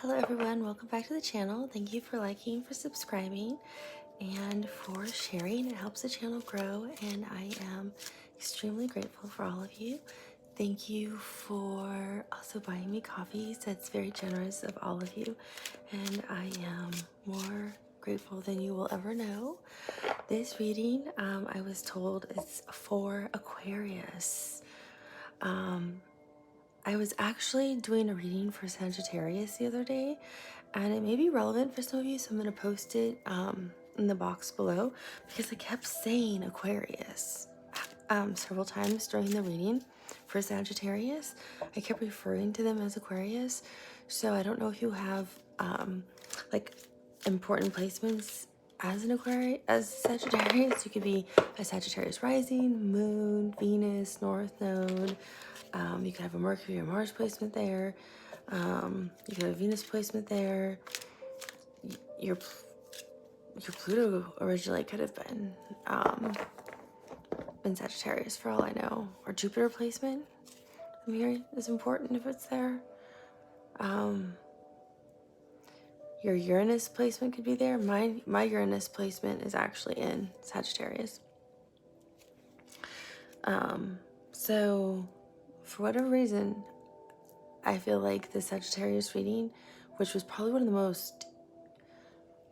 Hello everyone, welcome back to the channel. Thank you for liking, for subscribing, and for sharing. It helps the channel grow, and I am extremely grateful for all of you. Thank you for also buying me coffees. That's very generous of all of you, and I am more grateful than you will ever know. This reading, I was told, is for Aquarius. I was actually doing a reading for Sagittarius the other day, and it may be relevant for some of you, so I'm going to post it in the box below because I kept saying Aquarius several times during the reading for Sagittarius. I kept referring to them as Aquarius, so I don't know if you have like important placements as an Aquarius, as Sagittarius. You could be a Sagittarius rising, moon, Venus, North Node. You could have a Mercury or Mars placement there. You could have a Venus placement there. Your Pluto originally could have been in Sagittarius for all I know. Or Jupiter placement, I'm hearing, is important if it's there. Your Uranus placement could be there. My Uranus placement is actually in Sagittarius. So for whatever reason, I feel like the Sagittarius reading, which was probably one of the most,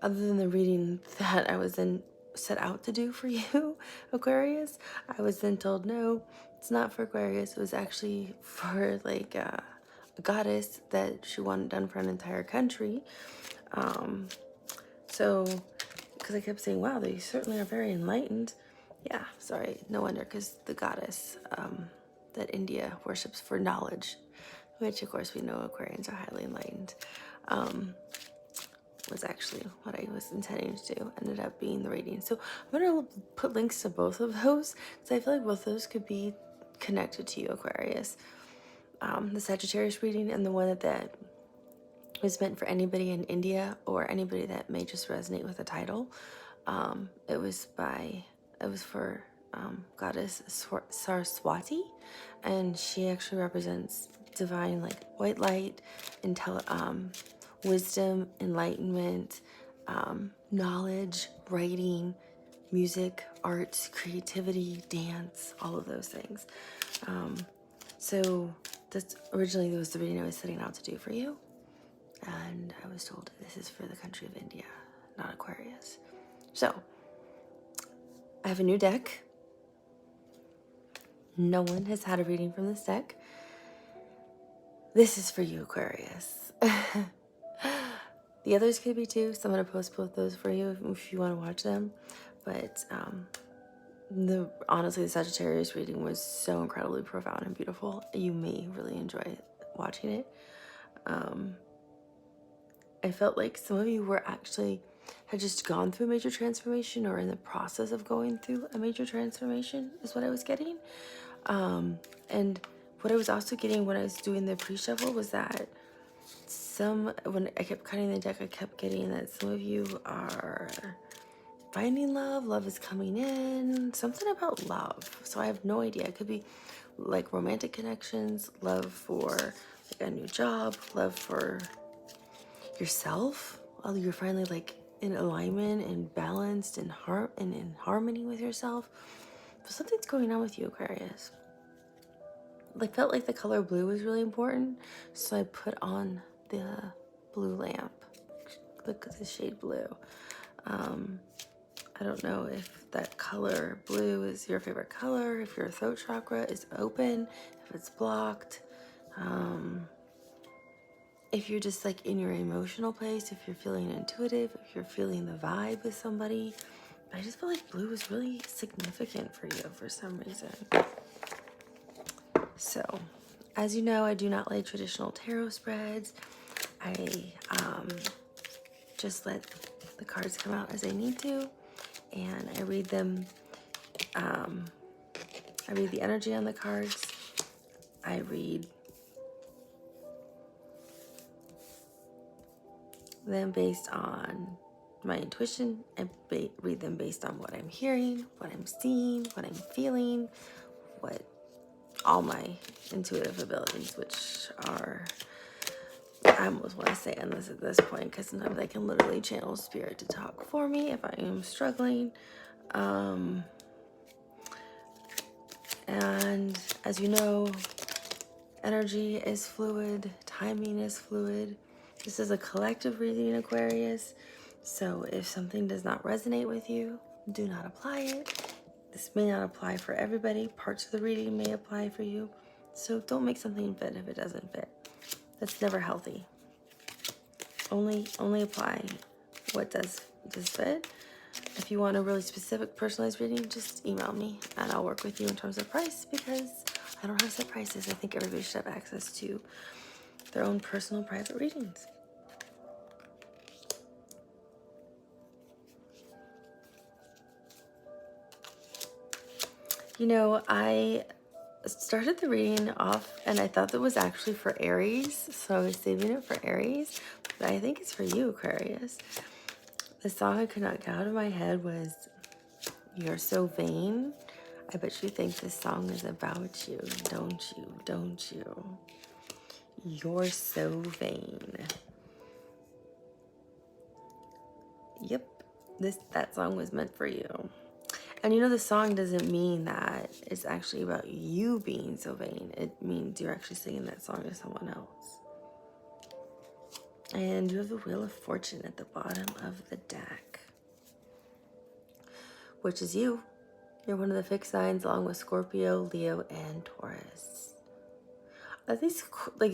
other than the reading that I was then set out to do for you, Aquarius, I was then told, no, it's not for Aquarius. It was actually for like a goddess that she wanted done for an entire country. So, because I kept saying, wow, they certainly are very enlightened. Yeah, sorry, no wonder, because the goddess that India worships for knowledge, which of course we know Aquarians are highly enlightened, was actually what I was intending to do, ended up being the reading. So I'm going to put links to both of those, because I feel like both of those could be connected to you, Aquarius. The Sagittarius reading and the one that was meant for anybody in India or anybody that may just resonate with the title. It was for goddess Saraswati, and she actually represents divine, like white light, wisdom, enlightenment, knowledge, writing, music, arts, creativity, dance, all of those things. So that's originally was the reading I was setting out to do for you, and I was told this is for the country of India, not Aquarius. So I have a new deck. No one has had a reading from this deck. This is for you, Aquarius. The others could be too, so I'm going to post both those for you if you want to watch them. But honestly, the Sagittarius reading was so incredibly profound and beautiful. You may really enjoy watching it. I felt like some of you had just gone through a major transformation or in the process of going through a major transformation is what I was getting. And what I was also getting when I was doing the pre-shuffle was that when I kept cutting the deck, I kept getting that some of you are finding love is coming in, something about love. So I have no idea. It could be like romantic connections, love for like a new job, love for yourself. You're finally like in alignment and balanced and in harmony with yourself. But something's going on with you, Aquarius. Felt like the color blue was really important, so I put on the blue lamp. Look at the shade blue. I don't know if that color blue is your favorite color, if your throat chakra is open, if it's blocked, if you're just like in your emotional place, if you're feeling intuitive, if you're feeling the vibe with somebody. I just feel like blue is really significant for you for some reason. So, as you know, I do not like traditional tarot spreads. I just let the cards come out as I need to, and I read them. I read the energy on the cards. I read them based on my intuition. I read them based on what I'm hearing, what I'm seeing, what I'm feeling, all my intuitive abilities, which are I almost want to say endless at this point, because sometimes I can literally channel spirit to talk for me if I am struggling. And as you know, energy is fluid, timing is fluid. This is a collective reading, Aquarius. So if something does not resonate with you, do not apply it. This may not apply for everybody. Parts of the reading may apply for you. So don't make something fit if it doesn't fit. That's never healthy. Only apply what does fit. If you want a really specific personalized reading, just email me and I'll work with you in terms of price, because I don't have set prices. I think everybody should have access to their own personal private readings. You know, I started the reading off and I thought that was actually for Aries, so I was saving it for Aries, but I think it's for you, Aquarius. The song I could not get out of my head was You're So Vain. I bet you think this song is about you, don't you? Don't you? You're so vain. Yep, that song was meant for you. And you know, the song doesn't mean that it's actually about you being so vain. It means you're actually singing that song to someone else. And you have the Wheel of Fortune at the bottom of the deck, which is you. You're one of the fixed signs along with Scorpio, Leo, and Taurus. Are these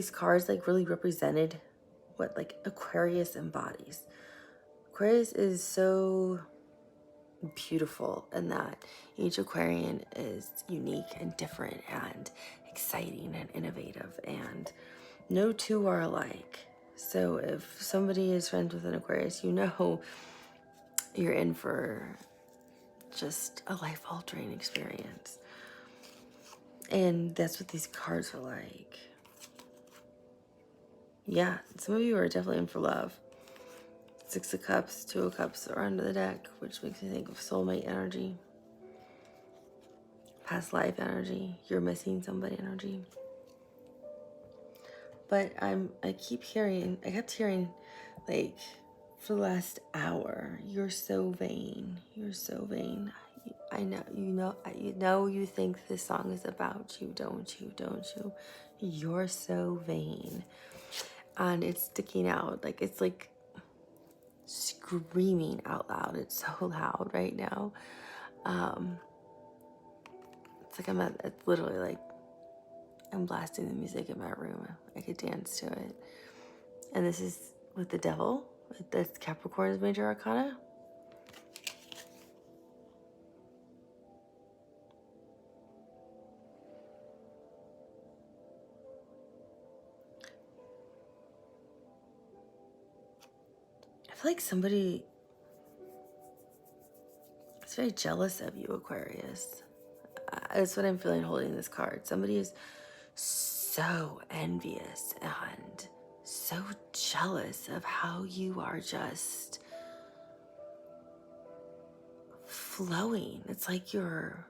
cards like really represented what like Aquarius embodies? Aquarius is so beautiful in that each Aquarian is unique and different and exciting and innovative, and no two are alike. So if somebody is friends with an Aquarius, you know you're in for just a life-altering experience. And that's what these cards are like. Yeah, some of you are definitely in for love. 6 of Cups, 2 of Cups are under the deck, which makes me think of soulmate energy, past life energy, you're missing somebody energy. But I kept hearing, like, for the last hour, you're so vain. You're so vain. I know, you think this song is about you, don't you? Don't you? You're so vain. And it's sticking out. Like, it's like screaming out loud. It's so loud right now. It's like it's literally like I'm blasting the music in my room. I could dance to it. And this is with the devil. That's Capricorn's major arcana. I feel like somebody is very jealous of you, Aquarius. That's what I'm feeling holding this card. Somebody is so envious and so jealous of how you are just flowing. It's like you're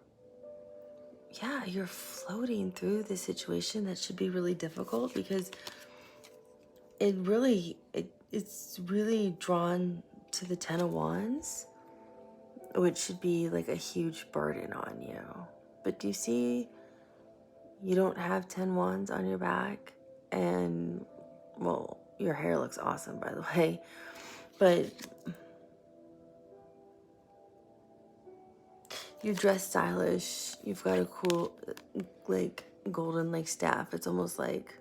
floating through this situation that should be really difficult, because it's really drawn to the 10 of Wands, which should be like a huge burden on you. But do you see, you don't have 10 wands on your back, and well, your hair looks awesome, by the way, but you dress stylish, you've got a cool like golden like staff. It's almost like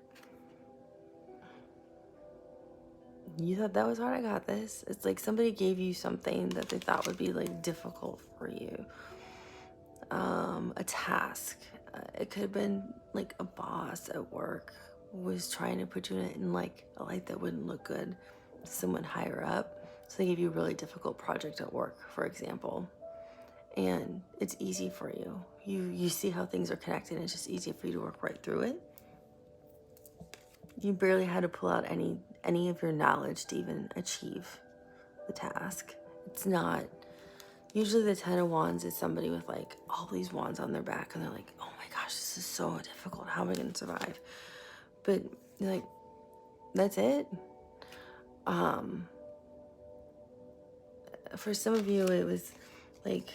you thought that was hard, I got this. It's like somebody gave you something that they thought would be like difficult for you. A task. It could have been like a boss at work was trying to put you in like a light that wouldn't look good to someone higher up. So they gave you a really difficult project at work, for example. And it's easy for you. You see how things are connected, and it's just easy for you to work right through it. You barely had to pull out any of your knowledge to even achieve the task. It's not, usually the 10 of Wands is somebody with like all these wands on their back, and they're like, oh my gosh, this is so difficult. How am I going to survive? But you're like, that's it. For some of you, it was like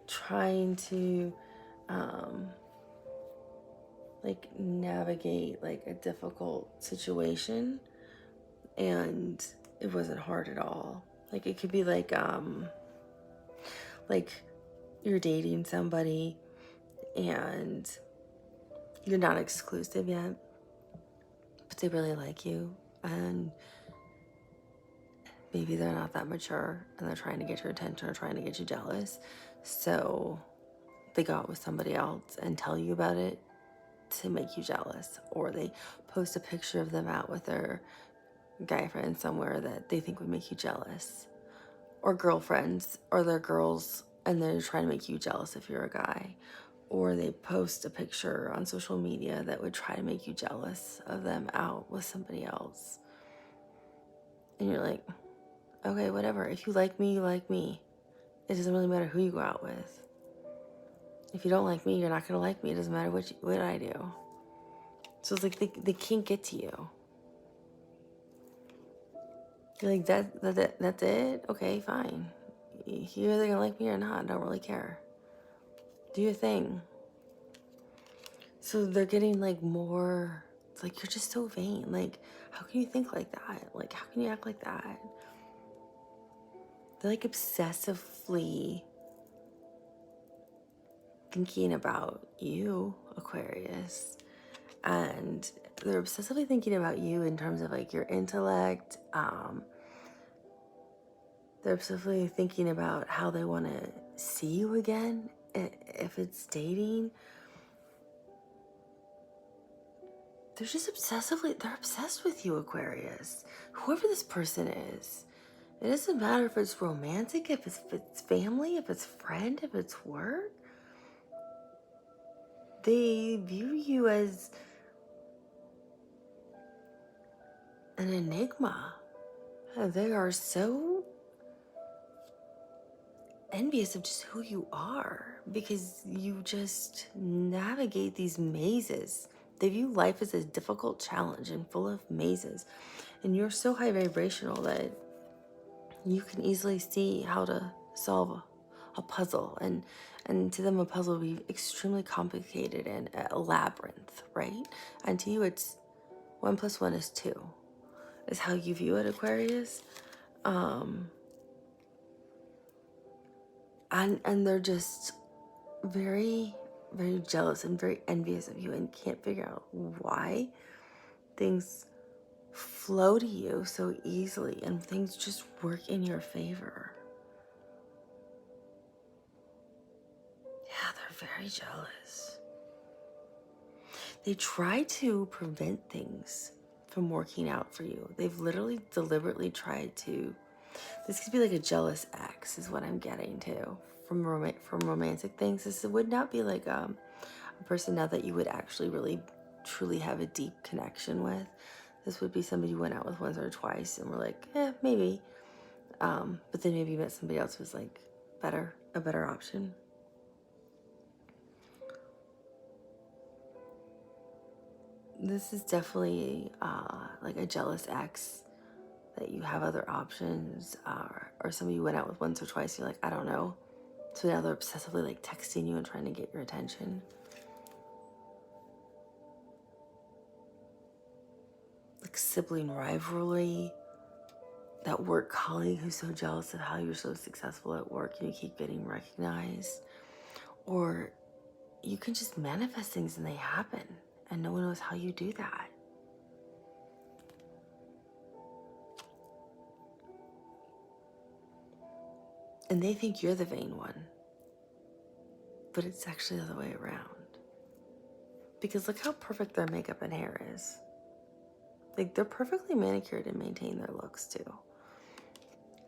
trying to like navigate like a difficult situation, and it wasn't hard at all. Like it could be like you're dating somebody and you're not exclusive yet, but they really like you, and maybe they're not that mature and they're trying to get your attention or trying to get you jealous. So they go out with somebody else and tell you about it to make you jealous, or they post a picture of them out with their guy friend somewhere that they think would make you jealous, or girlfriends or their girls, and they're trying to make you jealous if you're a guy, or they post a picture on social media that would try to make you jealous of them out with somebody else. And you're like, okay, whatever. If you like me, you like me. It doesn't really matter who you go out with. If you don't like me, you're not going to like me. It doesn't matter what I do. So it's like they can't get to you. You're like, that's it? Okay, fine. You're either going to like me or not. I don't really care. Do your thing. So they're getting like more, it's like, you're just so vain. Like, how can you think like that? Like, how can you act like that? They're like obsessively thinking about you, Aquarius. And they're obsessively thinking about you in terms of like your intellect. They're obsessively thinking about how they want to see you again. If it's dating, they're just they're obsessed with you, Aquarius. Whoever this person is. It doesn't matter if it's romantic, if it's family, if it's friend, if it's work. They view you as an enigma. They are so envious of just who you are because you just navigate these mazes. They view life as a difficult challenge and full of mazes. And you're so high vibrational that you can easily see how to solve a puzzle. And to them, a puzzle would be extremely complicated and a labyrinth, right? And to you, it's 1 + 1 is 2, is how you view it, Aquarius. And they're just very, very jealous and very envious of you and can't figure out why things flow to you so easily and things just work in your favor. Yeah, they're very jealous. They try to prevent things from working out for you. They've literally deliberately tried to. This could be like a jealous ex is what I'm getting to from romantic things. This would not be like a person now that you would actually really truly have a deep connection with. This would be somebody you went out with once or twice and were like, maybe. But then maybe you met somebody else who was like a better option. This is definitely like a jealous ex that you have other options, or somebody you went out with once or twice, you're like, I don't know. So now they're obsessively like texting you and trying to get your attention. Like sibling rivalry, that work colleague who's so jealous of how you're so successful at work and you keep getting recognized. Or you can just manifest things and they happen and no one knows how you do that. And they think you're the vain one, but it's actually the other way around. Because look how perfect their makeup and hair is. Like, they're perfectly manicured and maintain their looks too.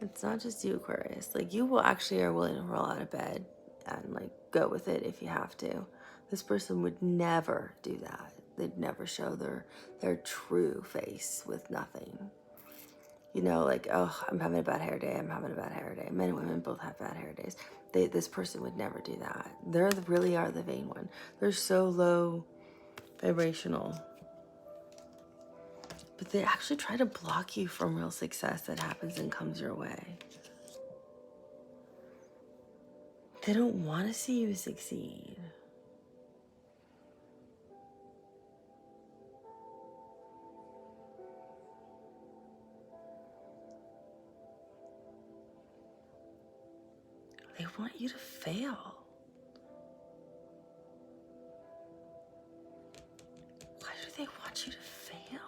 It's not just you, Aquarius. Like, you will actually are willing to roll out of bed and like go with it if you have to. This person would never do that. They'd never show their true face with nothing. You know, like, oh, I'm having a bad hair day. I'm having a bad hair day. Men and women both have bad hair days. This person would never do that. They really are the vain one. They're so low vibrational. but they actually try to block you from real success that happens and comes your way. They don't want to see you succeed. They want you to fail. Why do they want you to fail?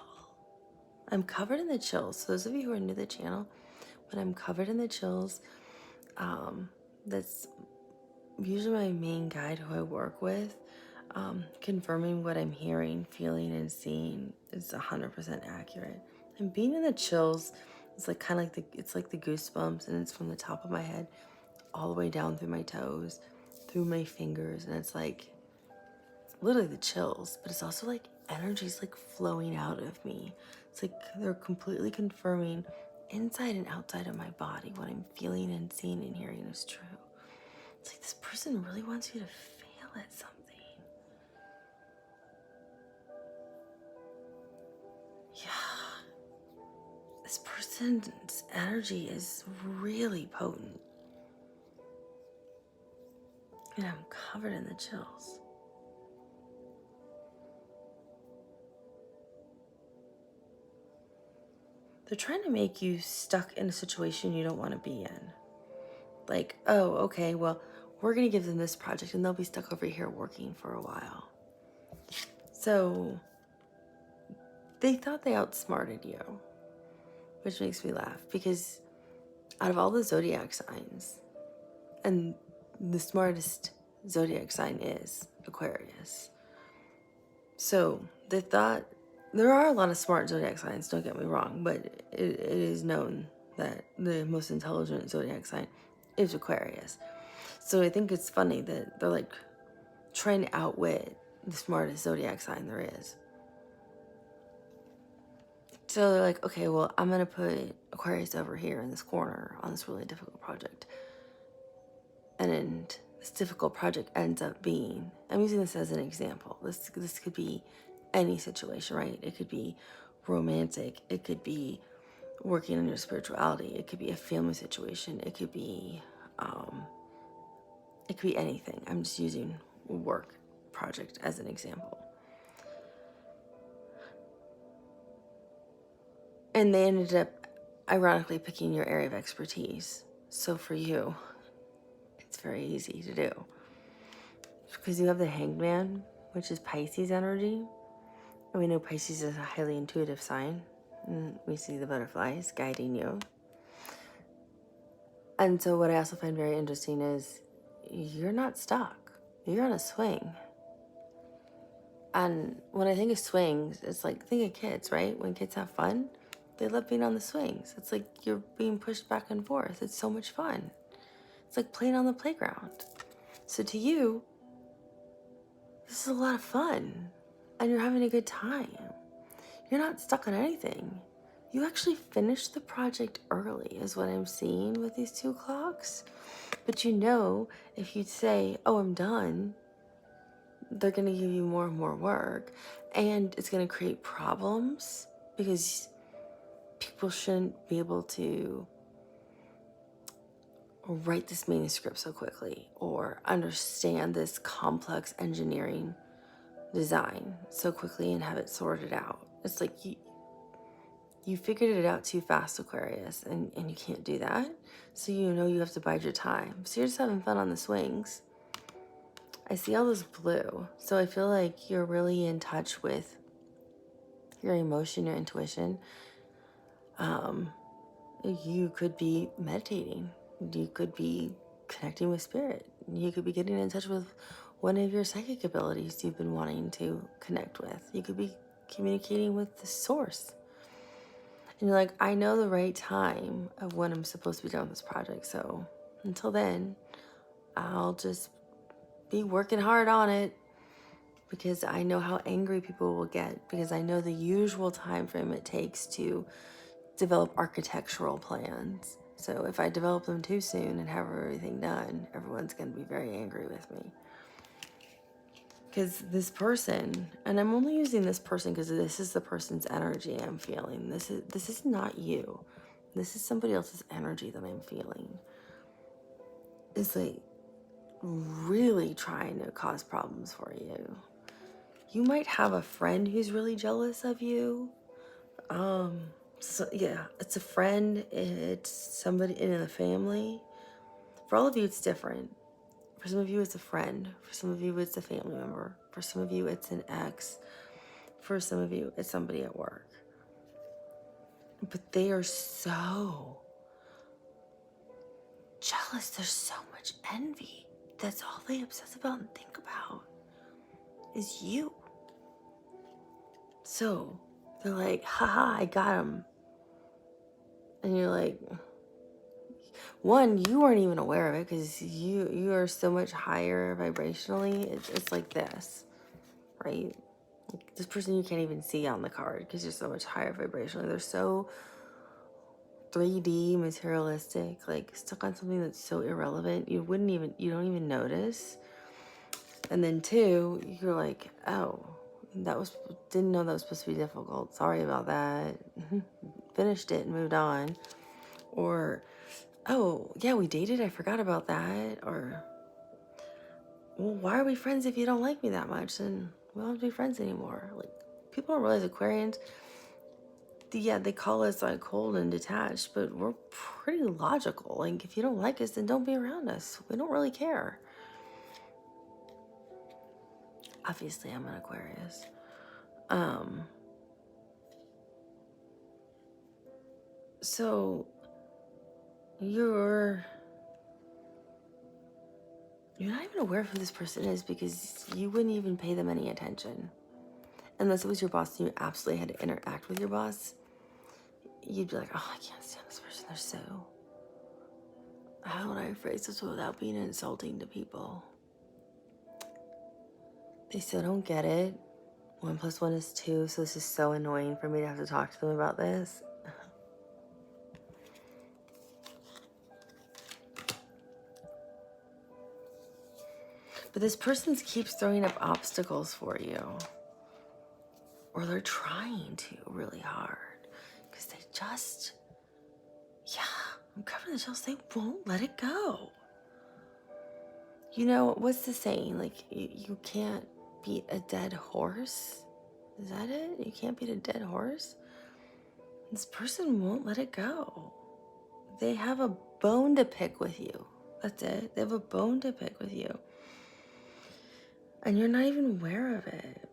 I'm covered in the chills. So those of you who are new to the channel, when I'm covered in the chills, that's usually my main guide who I work with. Confirming what I'm hearing, feeling, and seeing is 100% accurate. And being in the chills is like kind of like it's like the goosebumps, and it's from the top of my head all the way down through my toes, through my fingers, and it's like literally the chills, but it's also like energy's like flowing out of me. It's like they're completely confirming inside and outside of my body what I'm feeling and seeing and hearing is true. It's like this person really wants you to fail at something. Yeah. This person's energy is really potent. And I'm covered in the chills. They're trying to make you stuck in a situation you don't want to be in. Like, oh, okay, well, we're going to give them this project and they'll be stuck over here working for a while. So they thought they outsmarted you, which makes me laugh because out of all the zodiac signs, and the smartest zodiac sign is Aquarius. So they thought there are a lot of smart zodiac signs, don't get me wrong, but it is known that the most intelligent zodiac sign is Aquarius. So I think it's funny that they're like trying to outwit the smartest zodiac sign there is. So they're like, okay, well, I'm going to put Aquarius over here in this corner on this really difficult project. And this difficult project ends up being, I'm using this as an example. This could be any situation, right? It could be romantic. It could be working on your spirituality. It could be a family situation. It could be anything. I'm just using work project as an example. And they ended up ironically picking your area of expertise. So for you, it's very easy to do. Because you have the Hanged Man, which is Pisces energy. And we know Pisces is a highly intuitive sign. And we see the butterflies guiding you. And so what I also find very interesting is you're not stuck. You're on a swing. And when I think of swings, it's like, think of kids, right? When kids have fun, they love being on the swings. It's like you're being pushed back and forth. It's so much fun. It's like playing on the playground. So to you, this is a lot of fun. And you're having a good time. You're not stuck on anything. You actually finished the project early is what I'm seeing with these 2 clocks. But you know, if you say, oh, I'm done, they're going to give you more and more work. And it's going to create problems because people shouldn't be able to write this manuscript so quickly or understand this complex engineering design so quickly and have it sorted out. It's like you figured it out too fast, Aquarius, and you can't do that. So you know you have to bide your time. So you're just having fun on the swings. I see all this blue. So I feel like you're really in touch with your emotion, your intuition. You could be meditating. You could be connecting with spirit. You could be getting in touch with one of your psychic abilities you've been wanting to connect with. You could be communicating with the source. And you're like, I know the right time of when I'm supposed to be done with this project. So until then, I'll just be working hard on it because I know how angry people will get because I know the usual time frame it takes to develop architectural plans. So if I develop them too soon and have everything done, everyone's going to be very angry with me. Because this person, and I'm only using this person because this is the person's energy I'm feeling. This is not you. This is somebody else's energy that I'm feeling. It's like really trying to cause problems for you. You might have a friend who's really jealous of you. So yeah, it's a friend, it's somebody in the family. For all of you, it's different. For some of you, it's a friend. For some of you, it's a family member. For some of you, it's an ex. For some of you, it's somebody at work. But they are so jealous. There's so much envy. That's all they obsess about and think about is you. So they're like, haha, I got him. And you're like, one, you weren't even aware of it because you are so much higher vibrationally. It's like this, right? Like this person you can't even see on the card because you're so much higher vibrationally. They're so 3D materialistic, like stuck on something that's so irrelevant you don't even notice. And then two, you're like, oh, didn't know that was supposed to be difficult, sorry about that. Finished it and moved on. Or, oh yeah, we dated, I forgot about that. Or, well, why are we friends if you don't like me that much? Then we don't have to be friends anymore. Like, people don't realize Aquarians, yeah, they call us like cold and detached, but we're pretty logical. Like, if you don't like us, then don't be around us. We don't really care. Obviously, I'm an Aquarius. So you're not even aware of who this person is because you wouldn't even pay them any attention. Unless it was your boss and you absolutely had to interact with your boss, you'd be like, oh, I can't stand this person. They're so... How would I phrase this without being insulting to people? They still don't get it. 1 + 1 is 2, so this is so annoying for me to have to talk to them about this. But this person keeps throwing up obstacles for you. Or they're trying to really hard. Because they just... Yeah, I'm covering the shells. They won't let it go. You know, what's the saying? Like, you can't beat a dead horse? Is that it? You can't beat a dead horse? This person won't let it go. They have a bone to pick with you. That's it. They have a bone to pick with you. And you're not even aware of it.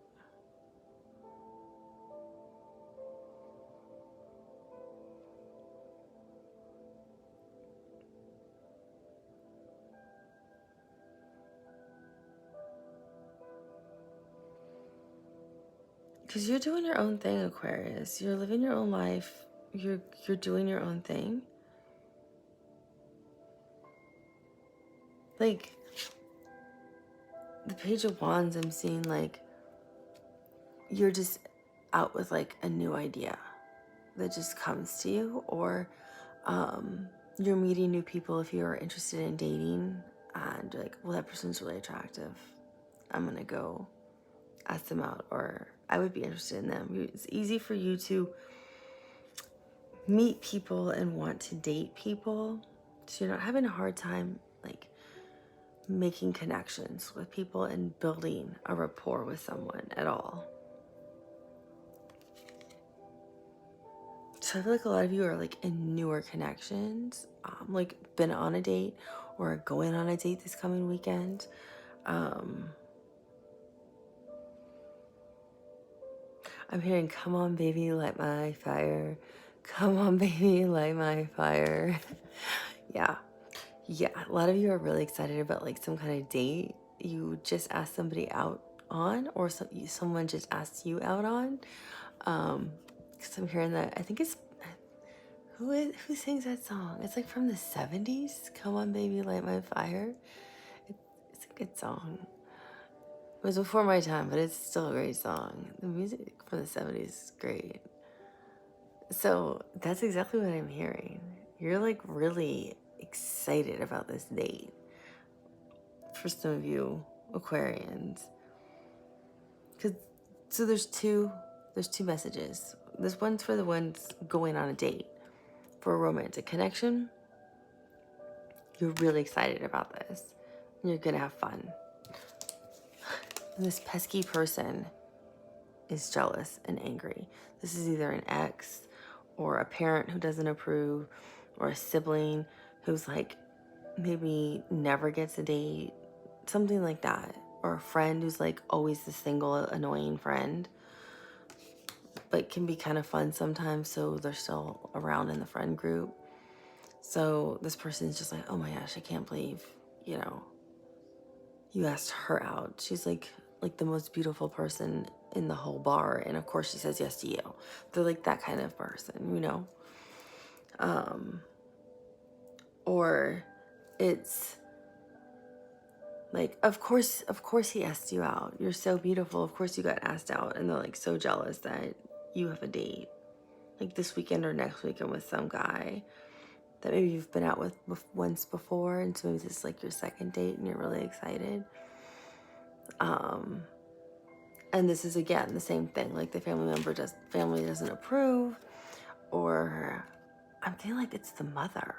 Because you're doing your own thing, Aquarius. You're living your own life. You're doing your own thing. Like, the Page of Wands, I'm seeing like, you're just out with like a new idea that just comes to you. Or you're meeting new people if you're interested in dating. And you're like, well, that person's really attractive. I'm going to go ask them out. Or I would be interested in them. It's easy for you to meet people and want to date people, so you're not having a hard time like making connections with people and building a rapport with someone at all. So I feel like a lot of you are like in newer connections, like been on a date or going on a date this coming weekend. I'm hearing, come on baby, light my fire. Come on baby, light my fire. Yeah, a lot of you are really excited about like some kind of date you just asked somebody out on, or someone just asked you out on. Because I'm hearing that, I think it's, who sings that song? It's like from the 70s. Come on baby, light my fire. It's a good song. It was before my time, but it's still a great song. The music from the 70s is great. So that's exactly what I'm hearing. You're like really excited about this date. For some of you Aquarians, So there's two messages. This one's for the ones going on a date. For a romantic connection, you're really excited about this. And you're gonna have fun. And this pesky person is jealous and angry. This is either an ex or a parent who doesn't approve, or a sibling who's like maybe never gets a date, something like that. Or a friend who's like always the single annoying friend, but can be kind of fun sometimes, so they're still around in the friend group. So this person's just like, oh my gosh, I can't believe, you know, you asked her out. She's like the most beautiful person in the whole bar, and of course she says yes to you. They're like that kind of person, you know. Or it's like, of course he asked you out. You're so beautiful. Of course you got asked out, and they're like so jealous that you have a date, like this weekend or next weekend with some guy that maybe you've been out with once before, and so maybe this is like your second date, and you're really excited. And this is again the same thing. Like the family doesn't approve, or I'm feeling like it's the mother.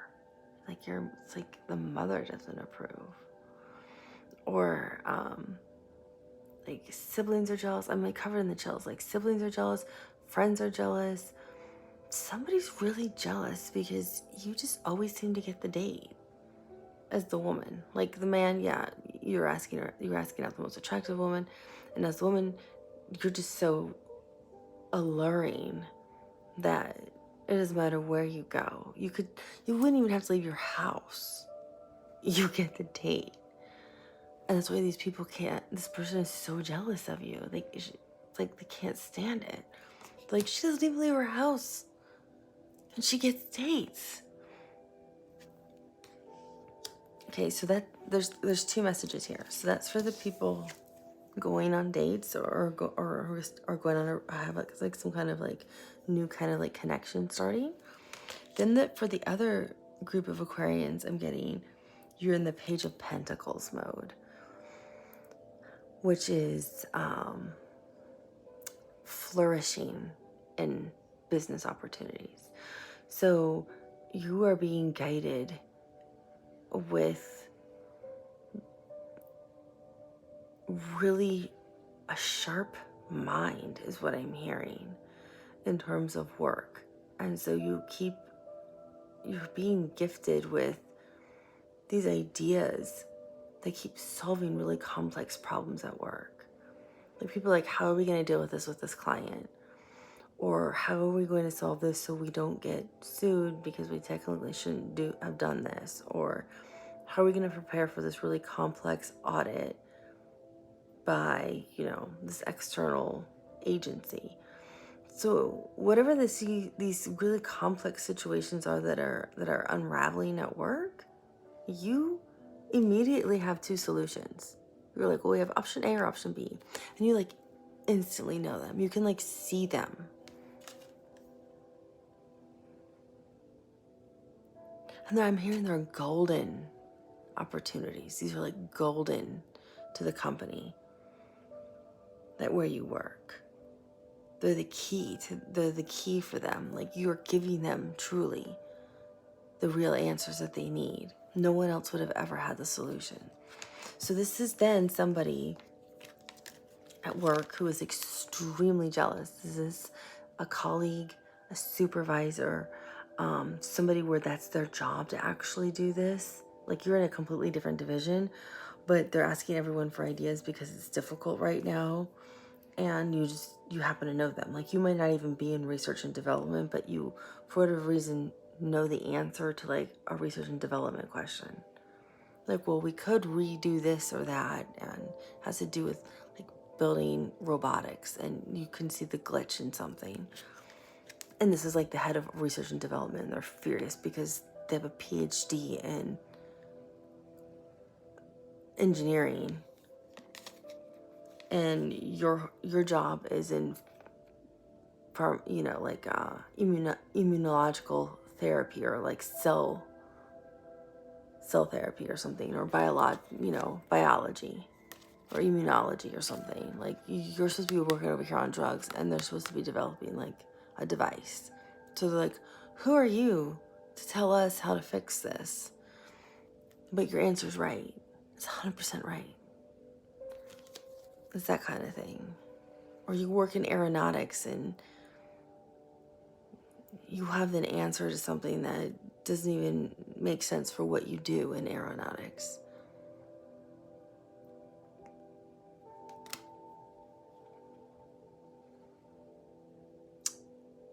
It's like the mother doesn't approve, or like siblings are jealous. I'm like covered in the chills. Like siblings are jealous, friends are jealous. Somebody's really jealous because you just always seem to get the date as the woman. Like the man, yeah, you're asking out the most attractive woman, and as the woman, you're just so alluring that it doesn't matter where you go. You wouldn't even have to leave your house. You get the date. And that's why this person is so jealous of you. It's like they can't stand it. Like, she doesn't even leave her house, and she gets dates. Okay, so there's two messages here. So that's for the people going on dates or going on have like some kind of like new kind of like connection starting. Then for the other group of Aquarians, I'm getting you're in the Page of Pentacles mode, which is flourishing in business opportunities. So you are being guided with really a sharp mind is what I'm hearing in terms of work. And so you're being gifted with these ideas that keep solving really complex problems at work. Like people are like, how are we going to deal with this client? Or how are we going to solve this so we don't get sued because we technically shouldn't have done this? Or how are we going to prepare for this really complex audit by, this external agency? So whatever these really complex situations are that are unraveling at work, you immediately have two solutions. You're like, well, we have option A or option B. And you like instantly know them. You can like see them. And then I'm hearing there are golden opportunities. These are like golden to the company that where you work. They're the key for them. Like you're giving them truly the real answers that they need. No one else would have ever had the solution. So this is then somebody at work who is extremely jealous. This is a colleague, a supervisor, somebody where that's their job to actually do this. Like you're in a completely different division, but they're asking everyone for ideas because it's difficult right now. And you happen to know them. Like you might not even be in research and development, but you, for whatever reason, know the answer to like a research and development question. Like, well, we could redo this or that, and it has to do with like building robotics, and you can see the glitch in something. And this is like the head of research and development, and they're furious because they have a PhD in engineering, and your job is in immunological therapy or like cell therapy or something, or biology. or immunology or something. Like, you're supposed to be working over here on drugs, and they're supposed to be developing like a device. So they're like, who are you to tell us how to fix this? But your answer's right. It's 100% right. It's that kind of thing. Or you work in aeronautics and you have an answer to something that doesn't even make sense for what you do in aeronautics.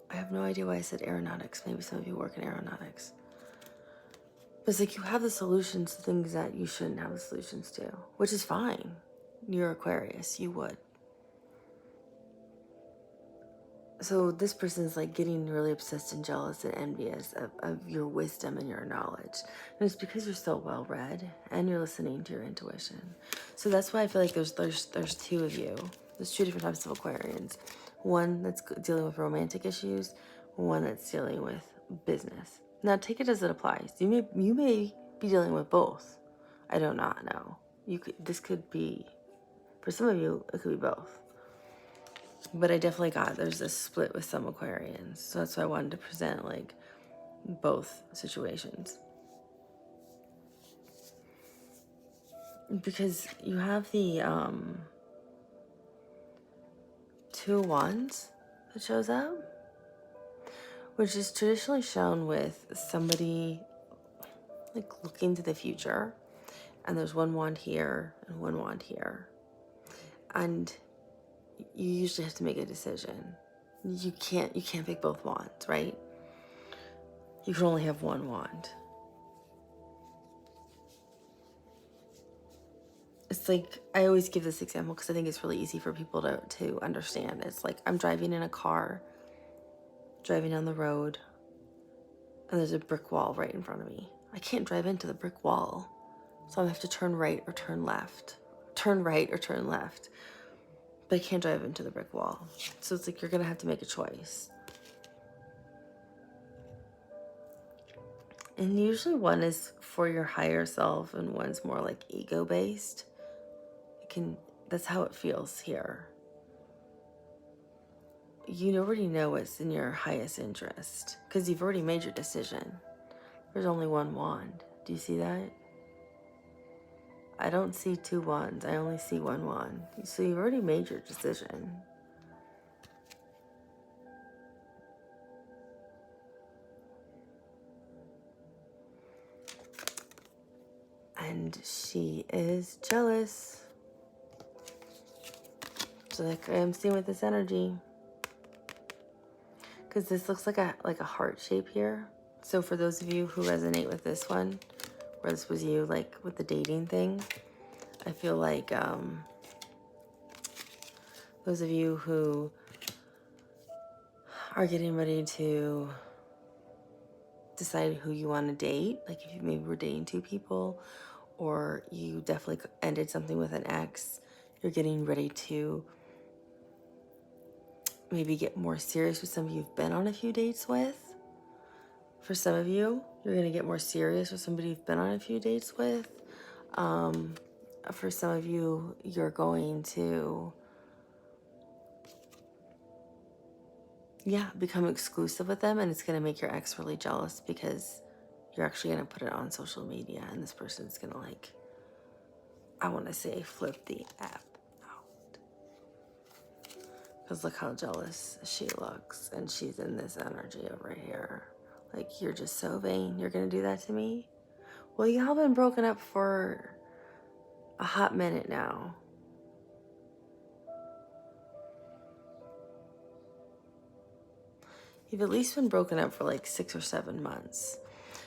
I have no idea why I said aeronautics. Maybe some of you work in aeronautics. But it's like you have the solutions to things that you shouldn't have the solutions to, which is fine. You're Aquarius, you would. So this person's like getting really obsessed and jealous and envious of your wisdom and your knowledge. And it's because you're so well read and you're listening to your intuition. So that's why I feel like there's two of you. There's two different types of Aquarians. One that's dealing with romantic issues, one that's dealing with business. Now take it as it applies. You may be dealing with both. I do not know. This could be, for some of you, it could be both. But I definitely got there's this split with some Aquarians. So that's why I wanted to present like both situations. Because you have the Two of Wands that shows up, which is traditionally shown with somebody like looking to the future. And there's one wand here and one wand here. And you usually have to make a decision. You can't pick both wands, right? You can only have one wand. It's like, I always give this example because I think it's really easy for people to understand. It's like I'm driving in a car, driving down the road, and there's a brick wall right in front of me. I can't drive into the brick wall, so I have to turn right or turn left. Turn right or turn left. But I can't drive into the brick wall. So it's like you're going to have to make a choice. And usually one is for your higher self and one's more like ego-based. That's how it feels here. You already know what's in your highest interest because you've already made your decision. There's only one wand. Do you see that? I don't see two wands. I only see one wand. So you've already made your decision. And she is jealous. So like I'm seeing with this energy. Because this looks like a heart shape here. So for those of you who resonate with this one, where this was you like with the dating thing, I feel like those of you who are getting ready to decide who you want to date, like if you maybe were dating two people, or you definitely ended something with an ex, you're getting ready to maybe get more serious with somebody you've been on a few dates with. For some of you, you're going to get more serious with somebody you've been on a few dates with. For some of you, you're going to, become exclusive with them, and it's going to make your ex really jealous because you're actually going to put it on social media, and this person's going to like, I want to say, flip the app out. Because look how jealous she looks, and she's in this energy over here. Like, you're just so vain. You're going to do that to me? Well, y'all been broken up for a hot minute now. You've at least been broken up for like 6 or 7 months.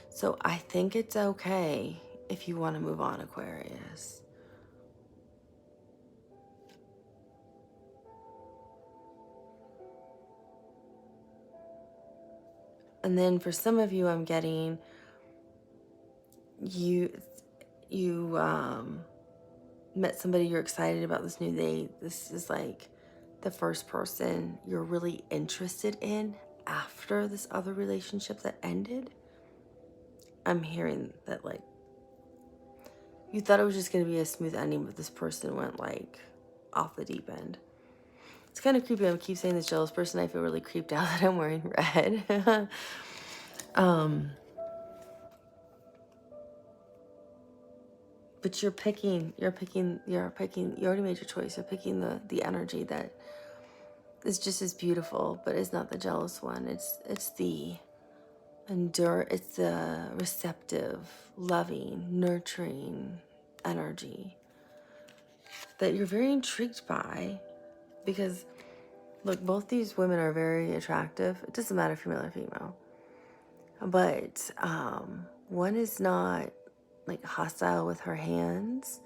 So I think it's okay if you want to move on, Aquarius. And then for some of you, I'm getting you met somebody, you're excited about this new date. This is like the first person you're really interested in after this other relationship that ended. I'm hearing that like You thought it was just going to be a smooth ending, but this person went like off the deep end. It's kind of creepy. I keep saying this jealous person. I feel really creeped out that I'm wearing red. But you already made your choice. You're picking the energy that is just as beautiful, but it's not the jealous one. It's the it's the receptive, loving, nurturing energy that you're very intrigued by, because look, both these women are very attractive. It doesn't matter female or female, but one is not like hostile with her hands.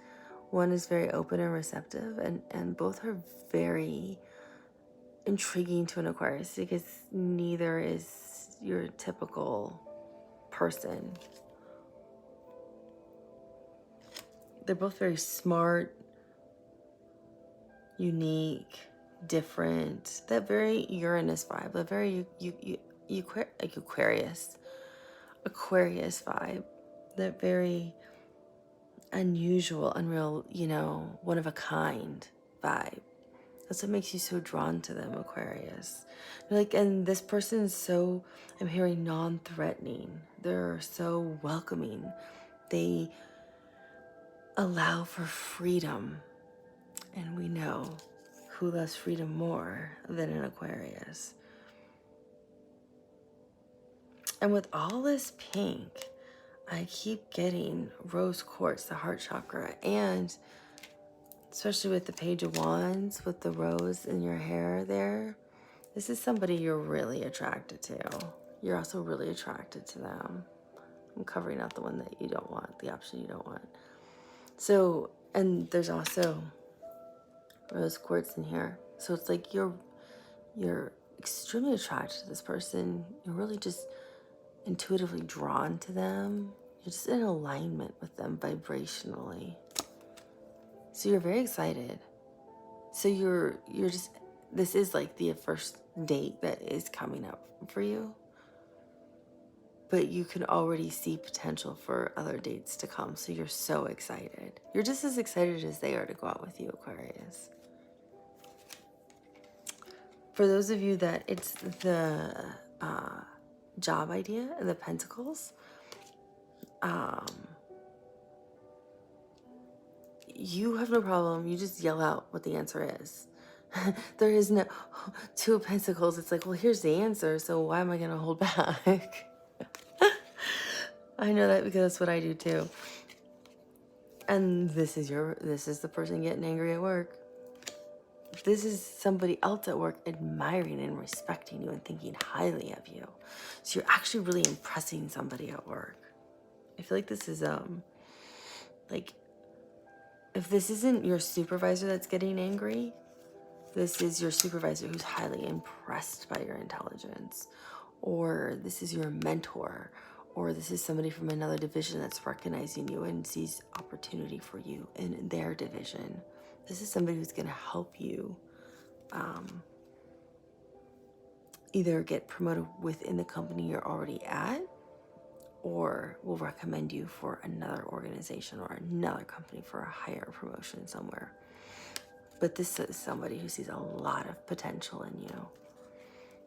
One is very open and receptive, and both are very intriguing to an Aquarius, because neither is your typical person. They're both very smart, unique, different. That very Uranus vibe, that very Aquarius vibe. That very unusual, unreal, one of a kind vibe. That's what makes you so drawn to them, Aquarius. Like, and this person is so, I'm hearing non-threatening. They're so welcoming. They allow for freedom. And we know who loves freedom more than an Aquarius. And with all this pink, I keep getting rose quartz, the heart chakra, and especially with the Page of Wands, with the rose in your hair there, this is somebody you're really attracted to. You're also really attracted to them. I'm covering out the one that you don't want, the option you don't want. So, and there's also rose quartz in here. So it's like you're extremely attracted to this person. You're really just intuitively drawn to them. You're just in alignment with them vibrationally. So you're very excited. So you're just, this is like the first date that is coming up for you. But you can already see potential for other dates to come. So you're so excited. You're just as excited as they are to go out with you, Aquarius. For those of you that it's the job idea and the pentacles, you have no problem. You just yell out what the answer is. There is no two of pentacles. It's like, well, here's the answer, so why am I going to hold back? I know that because that's what I do too. And this is the person getting angry at work. This is somebody else at work admiring and respecting you and thinking highly of you. So you're actually really impressing somebody at work. I feel like this is like, if this isn't your supervisor that's getting angry, this is your supervisor who's highly impressed by your intelligence, or this is your mentor, or this is somebody from another division that's recognizing you and sees opportunity for you in their division. This is somebody who's going to help you either get promoted within the company you're already at, or will recommend you for another organization or another company for a higher promotion somewhere. But this is somebody who sees a lot of potential in you.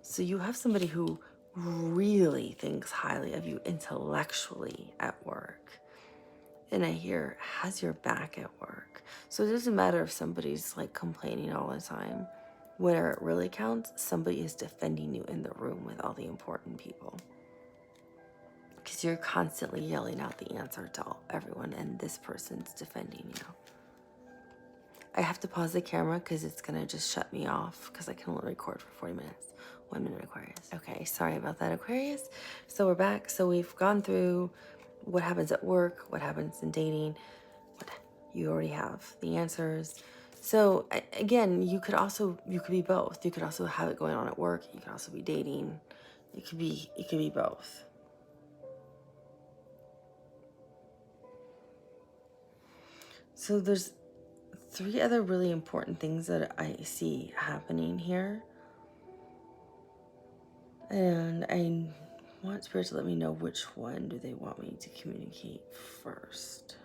So you have somebody who really thinks highly of you intellectually at work. And I hear has your back at work. So it doesn't matter if somebody's like complaining all the time. Where it really counts, somebody is defending you in the room with all the important people. Because you're constantly yelling out the answer to everyone, and this person's defending you. I have to pause the camera because it's going to just shut me off because I can only record for 40 minutes. 1 minute, Aquarius. Okay, sorry about that, Aquarius. So we're back. So we've gone through what happens at work, what happens in dating. You already have the answers. So again, you could be both. You could also have it going on at work. You could also be dating. It could be both. So there's 3 other really important things that I see happening here. And I want Spirit to let me know which one do they want me to communicate first.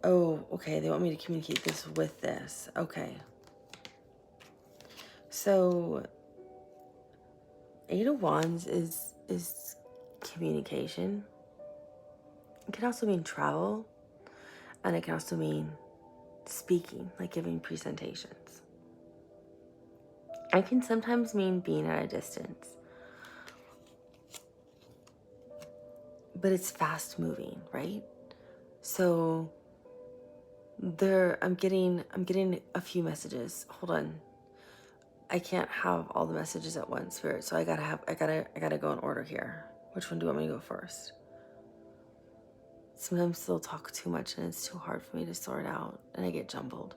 Oh, okay. They want me to communicate this with this. Okay. So, Eight of Wands is communication. It can also mean travel, and it can also mean speaking, like giving presentations. It can sometimes mean being at a distance, but it's fast moving, right? So I'm getting a few messages. Hold on. I can't have all the messages at once, Spirit. So I gotta go in order here. Which one do you want me to go first? Sometimes they'll talk too much and it's too hard for me to sort out and I get jumbled.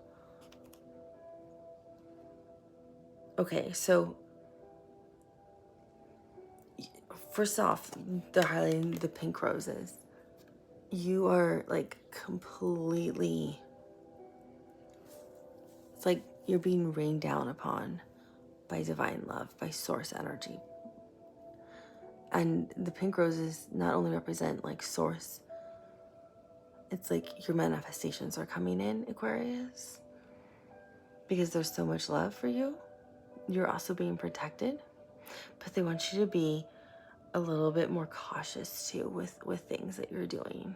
Okay, so first off, they're highlighting the pink roses. You are like completely, it's like you're being rained down upon by divine love, by source energy. And the pink roses not only represent like source, it's like your manifestations are coming in, Aquarius. Because there's so much love for you. You're also being protected. But they want you to be a little bit more cautious too with things that you're doing.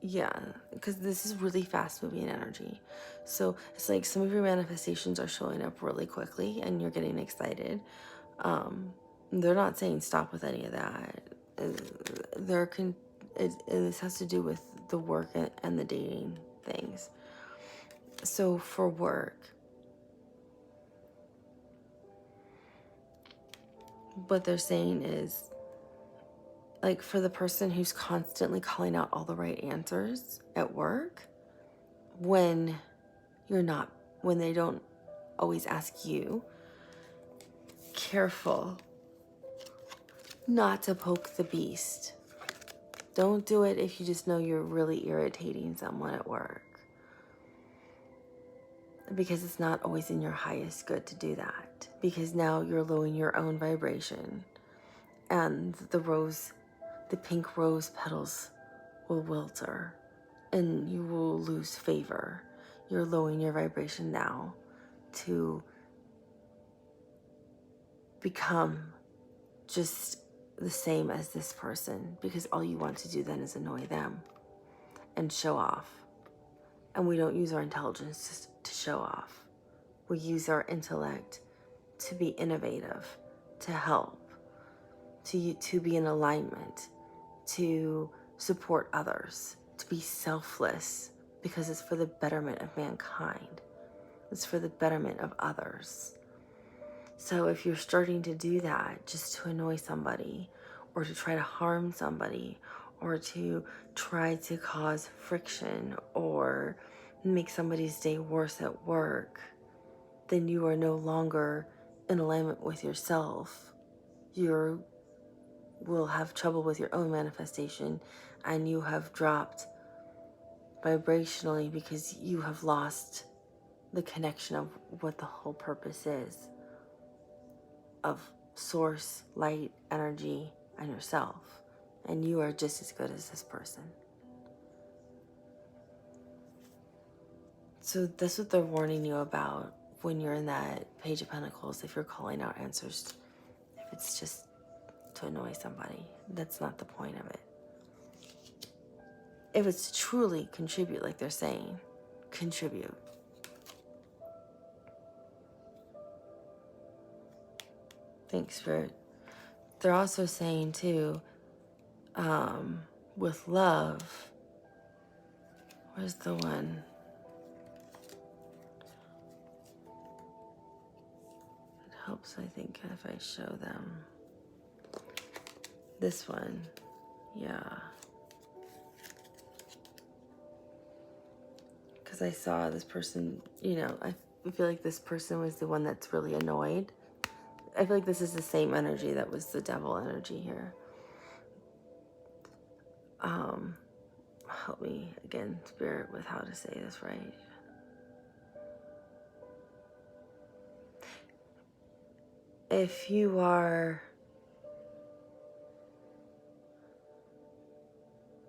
Yeah, because this is really fast moving energy. So it's like some of your manifestations are showing up really quickly and you're getting excited. They're not saying stop with any of that. This has to do with the work and the dating things. So for work, what they're saying is, like, for the person who's constantly calling out all the right answers at work, when they don't always ask you, careful not to poke the beast. Don't do it if you just know you're really irritating someone at work. Because it's not always in your highest good to do that. Because now you're lowering your own vibration. And the pink rose petals will wilter. And you will lose favor. You're lowering your vibration now to become just the same as this person, because all you want to do then is annoy them and show off. And we don't use our intelligence to show off. We use our intellect to be innovative, to help, to be in alignment, to support others, to be selfless, because it's for the betterment of mankind. It's for the betterment of others. So if you're starting to do that just to annoy somebody, or to try to harm somebody, or to try to cause friction, or make somebody's day worse at work, then you are no longer in alignment with yourself. You will have trouble with your own manifestation, and you have dropped vibrationally because you have lost the connection of what the whole purpose is of source, light, energy, and yourself. And you are just as good as this person. So that's what they're warning you about when you're in that Page of Pentacles. If you're calling out answers, if it's just to annoy somebody, that's not the point of it. If it's truly contribute, like they're saying, contribute. Thanks, Spirit. They're also saying too, with love, where's the one? It helps, I think, if I show them. This one, yeah. Because I saw this person, I feel like this person was the one that's really annoyed. I feel like this is the same energy that was the devil energy here. Help me again, Spirit, with how to say this right. If you are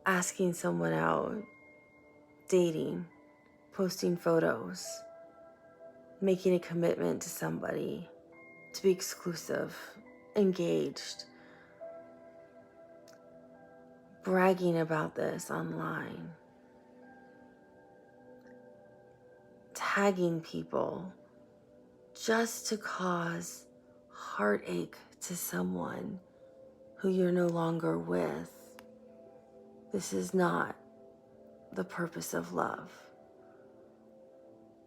asking someone out, dating, posting photos, making a commitment to somebody, to be exclusive, engaged, bragging about this online, tagging people just to cause heartache to someone who you're no longer with. This is not the purpose of love.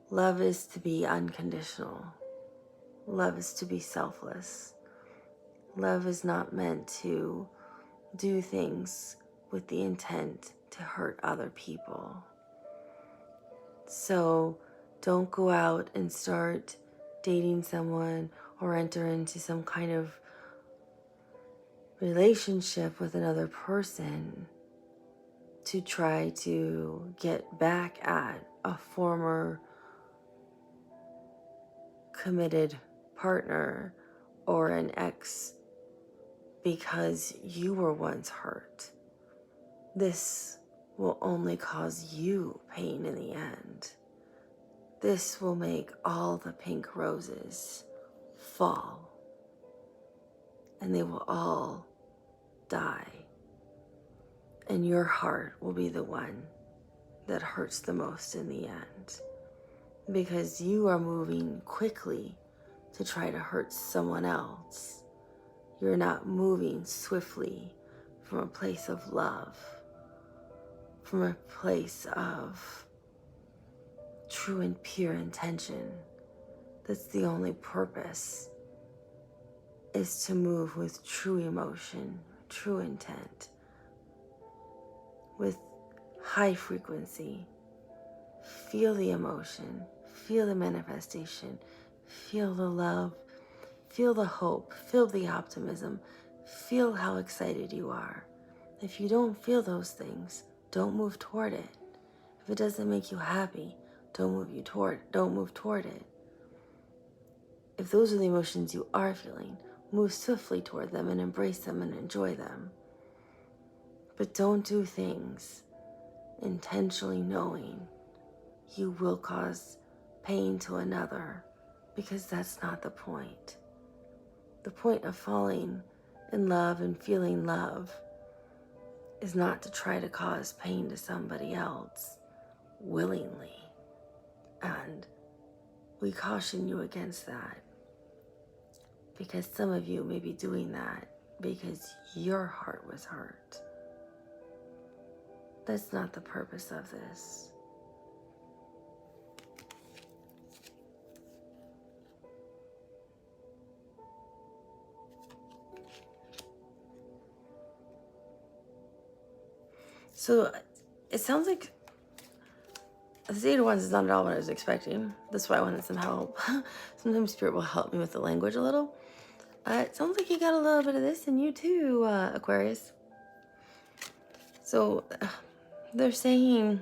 Love is to be unconditional. Love is to be selfless. Love is not meant to do things with the intent to hurt other people. So don't go out and start dating someone or enter into some kind of relationship with another person to try to get back at a former committed partner or an ex because you were once hurt. This will only cause you pain in the end. This will make all the pink roses fall, and they will all die. And your heart will be the one that hurts the most in the end, because you are moving quickly to try to hurt someone else. You're not moving swiftly from a place of love, from a place of true and pure intention. That's the only purpose, is to move with true emotion, true intent, with high frequency. Feel the emotion, feel the manifestation, feel the love, feel the hope, feel the optimism, feel how excited you are. If you don't feel those things, don't move toward it. If it doesn't make you happy, don't move toward it. If those are the emotions you are feeling, move swiftly toward them and embrace them and enjoy them. But don't do things intentionally knowing you will cause pain to another, because that's not the point. The point of falling in love and feeling love is not to try to cause pain to somebody else willingly. And we caution you against that, because some of you may be doing that because your heart was hurt. That's not the purpose of this. So it sounds like the 8 of Wands is not at all what I was expecting. That's why I wanted some help. Sometimes Spirit will help me with the language a little. It sounds like you got a little bit of this in you too, Aquarius. So they're saying,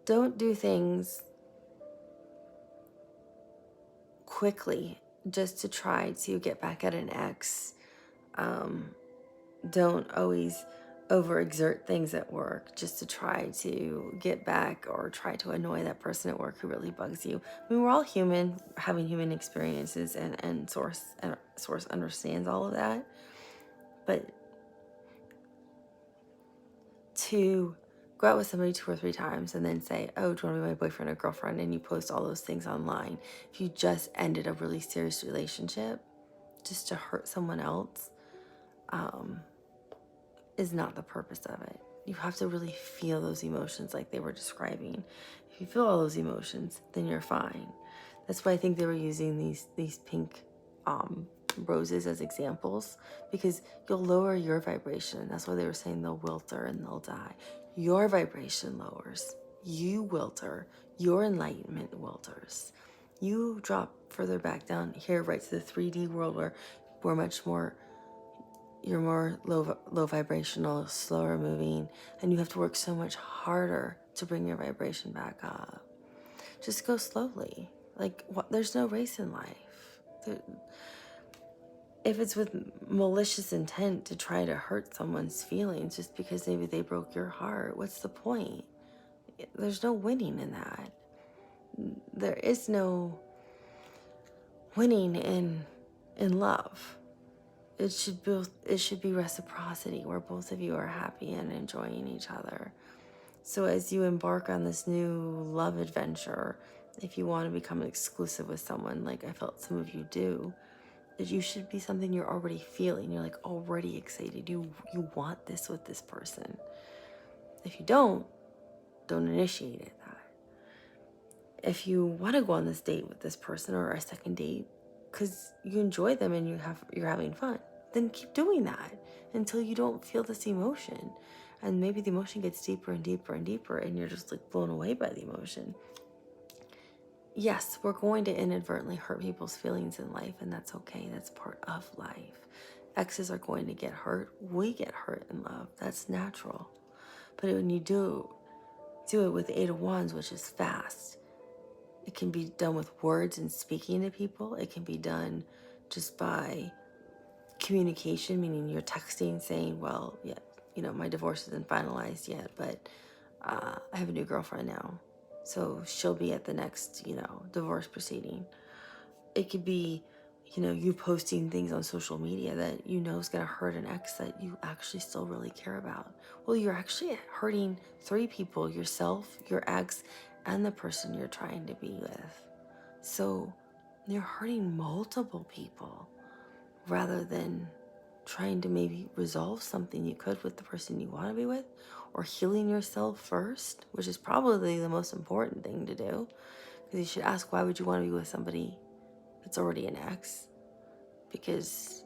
don't do things quickly just to try to get back at an ex. Don't always overexert things at work just to try to get back or try to annoy that person at work who really bugs you. I mean, we're all human, having human experiences, and source understands all of that. But to go out with somebody 2 or 3 times and then say, oh, do you want to be my boyfriend or girlfriend? And you post all those things online. If you just ended a really serious relationship just to hurt someone else, is not the purpose of it. You have to really feel those emotions like they were describing. If you feel all those emotions, then you're fine. That's why I think they were using these pink roses as examples, because you'll lower your vibration. That's why they were saying they'll wilter and they'll die. Your vibration lowers. You wilter. Your enlightenment wilters. You drop further back down here, right to the 3D world, where we're much more, you're more low vibrational, slower moving, and you have to work so much harder to bring your vibration back up. Just go slowly. Like, there's no race in life. if it's with malicious intent to try to hurt someone's feelings just because maybe they broke your heart, what's the point? There's no winning in that. There is no winning in love. It should be reciprocity where both of you are happy and enjoying each other. So as you embark on this new love adventure, if you want to become exclusive with someone, like I felt some of you do, that you should be something you're already feeling. You're like already excited. You want this with this person. If you don't initiate it. If you want to go on this date with this person or a second date because you enjoy them and you're having fun, then keep doing that until you don't feel this emotion. And maybe the emotion gets deeper and deeper and deeper and you're just like blown away by the emotion. Yes, we're going to inadvertently hurt people's feelings in life, and that's okay. That's part of life. Exes are going to get hurt. We get hurt in love. That's natural. But when you do it with the Eight of Wands, which is fast, it can be done with words and speaking to people. It can be done just by communication, meaning you're texting saying, well, yeah, my divorce isn't finalized yet, but I have a new girlfriend now. So she'll be at the next, divorce proceeding. It could be, you posting things on social media that is going to hurt an ex that you actually still really care about. Well, you're actually hurting 3 people, yourself, your ex, and the person you're trying to be with. So you're hurting multiple people rather than trying to maybe resolve something you could with the person you want to be with, or healing yourself first, which is probably the most important thing to do, because you should ask, why would you want to be with somebody that's already an ex? Because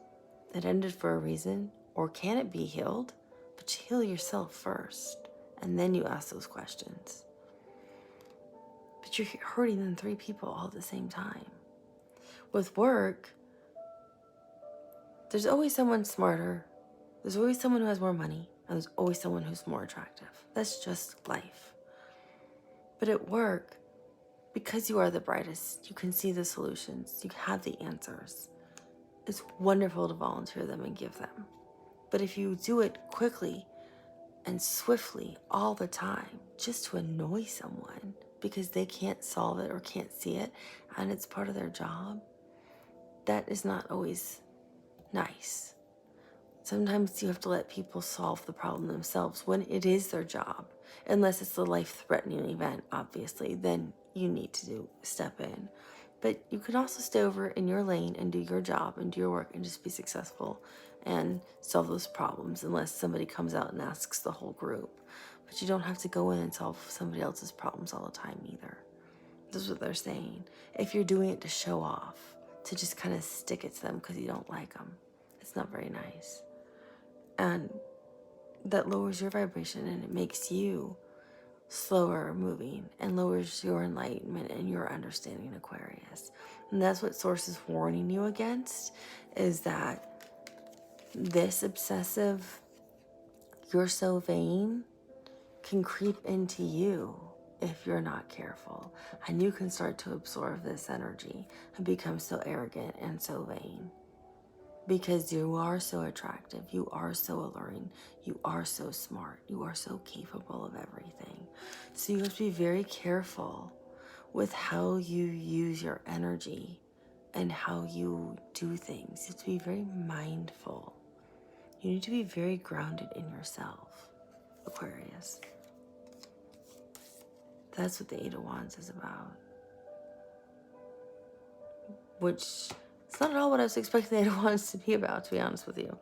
it ended for a reason, or can it be healed? But you heal yourself first, and then you ask those questions. But you're hurting them 3 people all at the same time. With work, there's always someone smarter, there's always someone who has more money, and there's always someone who's more attractive. That's just life. But at work, because you are the brightest, you can see the solutions, you have the answers. It's wonderful to volunteer them and give them. But if you do it quickly and swiftly all the time, just to annoy someone because they can't solve it or can't see it, and it's part of their job, that is not always nice. Sometimes you have to let people solve the problem themselves when it is their job. Unless it's a life-threatening event, obviously, then you need to step in. But you can also stay over in your lane and do your job and do your work and just be successful and solve those problems unless somebody comes out and asks the whole group. But you don't have to go in and solve somebody else's problems all the time either. That's what they're saying. If you're doing it to show off, to just kind of stick it to them because you don't like them, it's not very nice. And that lowers your vibration and it makes you slower moving and lowers your enlightenment and your understanding, Aquarius. And that's what Source is warning you against, is that this obsessive, you're so vain, can creep into you if you're not careful. And you can start to absorb this energy and become so arrogant and so vain. Because you are so attractive, you are so alluring, you are so smart, you are so capable of everything. So you have to be very careful with how you use your energy and how you do things. You have to be very mindful. You need to be very grounded in yourself, Aquarius. That's what the Eight of Wands is about. Which... it's not at all what I was expecting the Eight of Wands to be about, to be honest with you.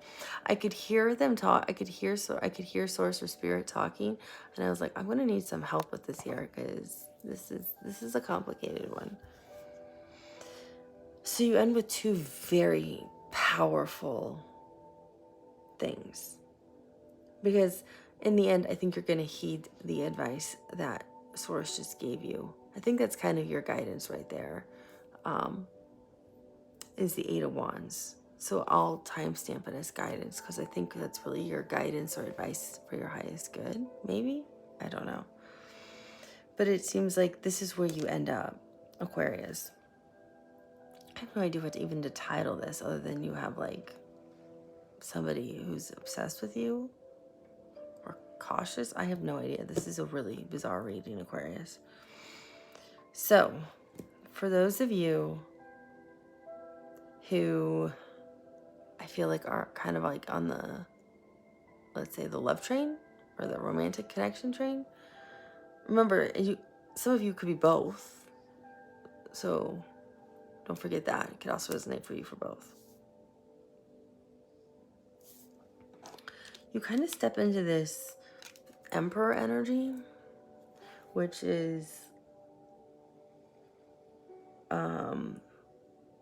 I could hear them talk. I could hear Source or Spirit talking, and I was like, I'm going to need some help with this here because this is a complicated one. So you end with 2 very powerful things, because in the end, I think you're going to heed the advice that Source just gave you. I think that's kind of your guidance right there. Is the Eight of Wands. So I'll timestamp it as guidance because I think that's really your guidance or advice for your highest good. Maybe? I don't know. But it seems like this is where you end up, Aquarius. I have no idea what even to title this other than you have like somebody who's obsessed with you or cautious. I have no idea. This is a really bizarre reading, Aquarius. So, for those of you who I feel like are kind of like on the, let's say, the love train or the romantic connection train, remember, some of you could be both. So don't forget that. It could also resonate for you for both. You kind of step into this Emperor energy, which is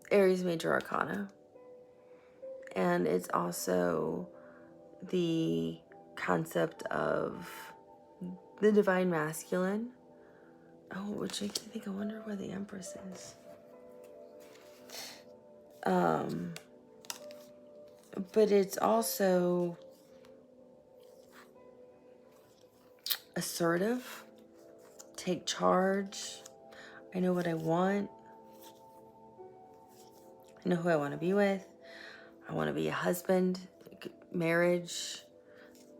Aries Major Arcana. And it's also the concept of the Divine Masculine. Oh, which makes me think, I wonder where the Empress is. But it's also assertive, take charge. I know what I want. I know who I want to be with. I want to be a husband, marriage.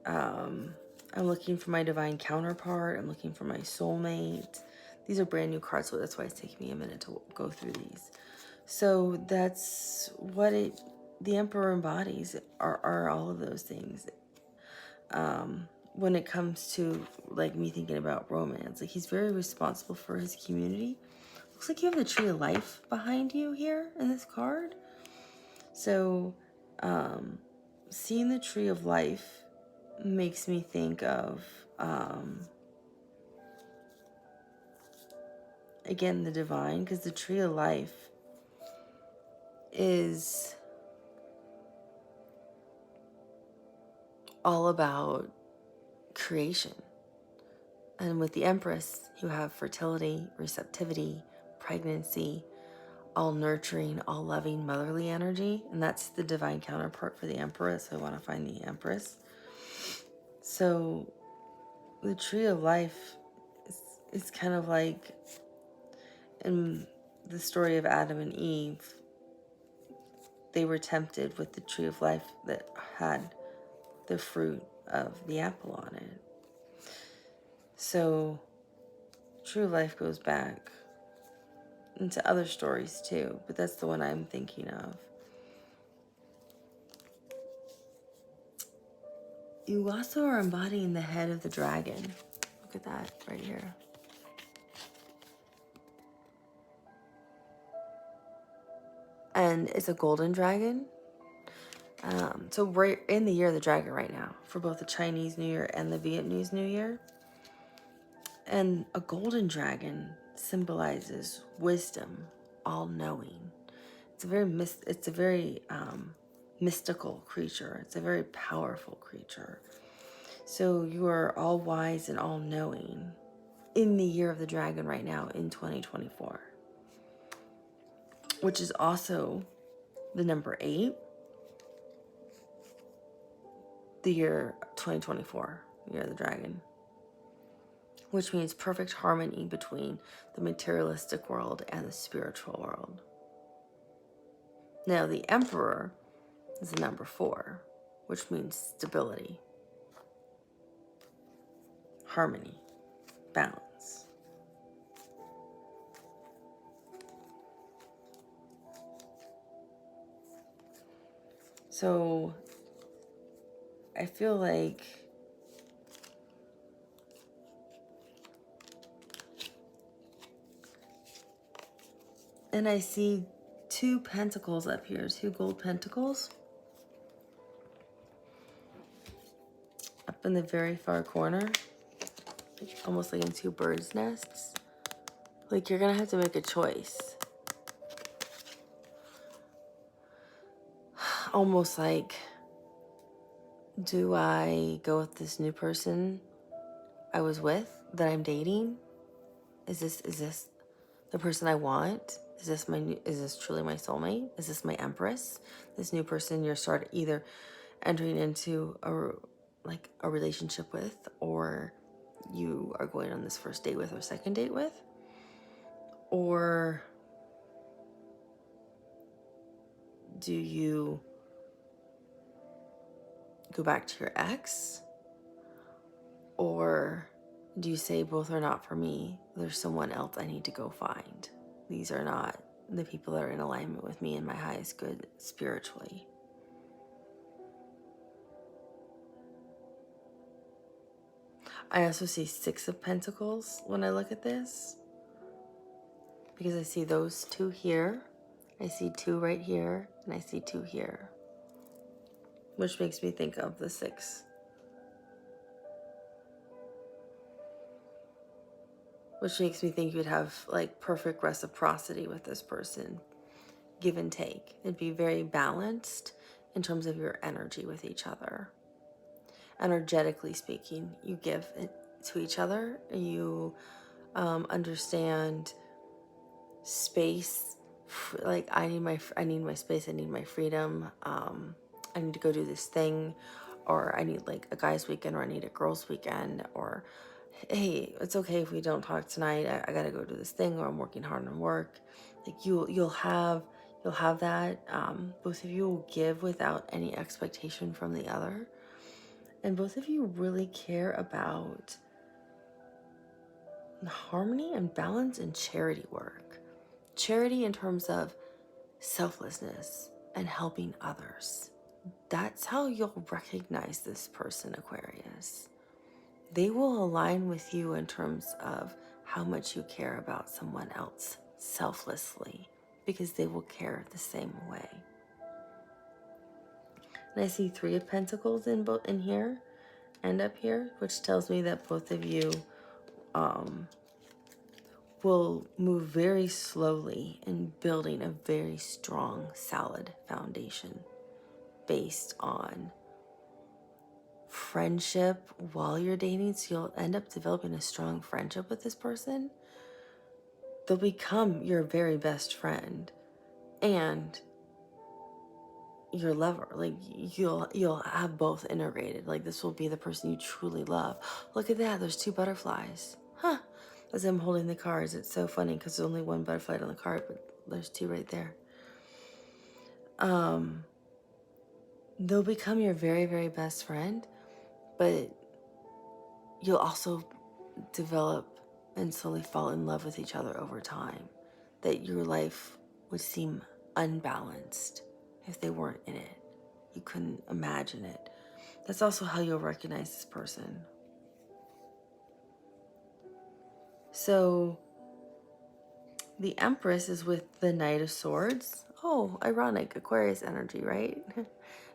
I'm looking for my divine counterpart. I'm looking for my soulmate. These are brand new cards, so that's why it's taking me a minute to go through these. So that's what the Emperor embodies, are all of those things. When it comes to like me thinking about romance, like he's very responsible for his community. Looks like you have the Tree of Life behind you here in this card. So seeing the Tree of Life makes me think of again the divine, because the Tree of Life is all about creation. And with the Empress, you have fertility, receptivity, pregnancy, all nurturing, all loving, motherly energy. And that's the divine counterpart for the Empress. So I want to find the Empress. So the Tree of Life is kind of like in the story of Adam and Eve. They were tempted with the Tree of Life that had the fruit of the apple on it. So True Life goes back into other stories too, but that's the one I'm thinking of. You also are embodying the head of the dragon. Look at that right here. And it's a golden dragon. So we're in the year of the dragon right now for both the Chinese New Year and the Vietnamese New Year. And a golden dragon symbolizes wisdom, all-knowing. It's a very mystical creature. It's a very powerful creature. So you are all wise and all-knowing in the year of the dragon right now in 2024, which is also the number 8, the year 2024, year of the dragon, which means perfect harmony between the materialistic world and the spiritual world. Now, the Emperor is the number 4, which means stability, harmony, balance. So I feel like and I see 2 pentacles up here, 2 gold pentacles up in the very far corner, almost like in 2 birds' nests. Like you're gonna have to make a choice. Almost like, do I go with this new person I was with, that I'm dating? Is this the person I want? Is this truly my soulmate? Is this my Empress? This new person you're either entering into a relationship with, or you are going on this first date with or second date with? Or Do you go back to your ex? Or do you say both are not for me? There's someone else I need to go find. These are not the people that are in alignment with me and my highest good spiritually. I also see 6 of Pentacles when I look at this, because I see those 2 here, I see 2 right here, and I see 2 here, which makes me think of the 6. Which makes me think you'd have like perfect reciprocity with this person, give and take. It'd be very balanced in terms of your energy with each other. Energetically speaking, you give it to each other. You understand space. Like I need my space. I need my freedom. I need to go do this thing, or I need like a guy's weekend, or I need a girl's weekend, or hey, it's okay if we don't talk tonight. I gotta go do this thing, or I'm working hard on work. Like you'll have that. Both of you will give without any expectation from the other, and both of you really care about harmony and balance and charity work. Charity in terms of selflessness and helping others. That's how you'll recognize this person, Aquarius. They will align with you in terms of how much you care about someone else selflessly, because they will care the same way. And I see 3 of Pentacles in here and up here, which tells me that both of you will move very slowly in building a very strong, solid foundation based on friendship while you're dating. So you'll end up developing a strong friendship with this person. They'll become your very best friend and your lover. Like you'll have both integrated. Like this will be the person you truly love. Look at that, there's 2 butterflies. Huh. As I'm holding the cards, it's so funny because there's only 1 butterfly on the card, but there's 2 right there. They'll become your very, very best friend, but you'll also develop and slowly fall in love with each other over time. That your life would seem unbalanced if they weren't in it. You couldn't imagine it. That's also how you'll recognize this person. So the Empress is with the Knight of Swords. Oh, ironic, Aquarius energy, right?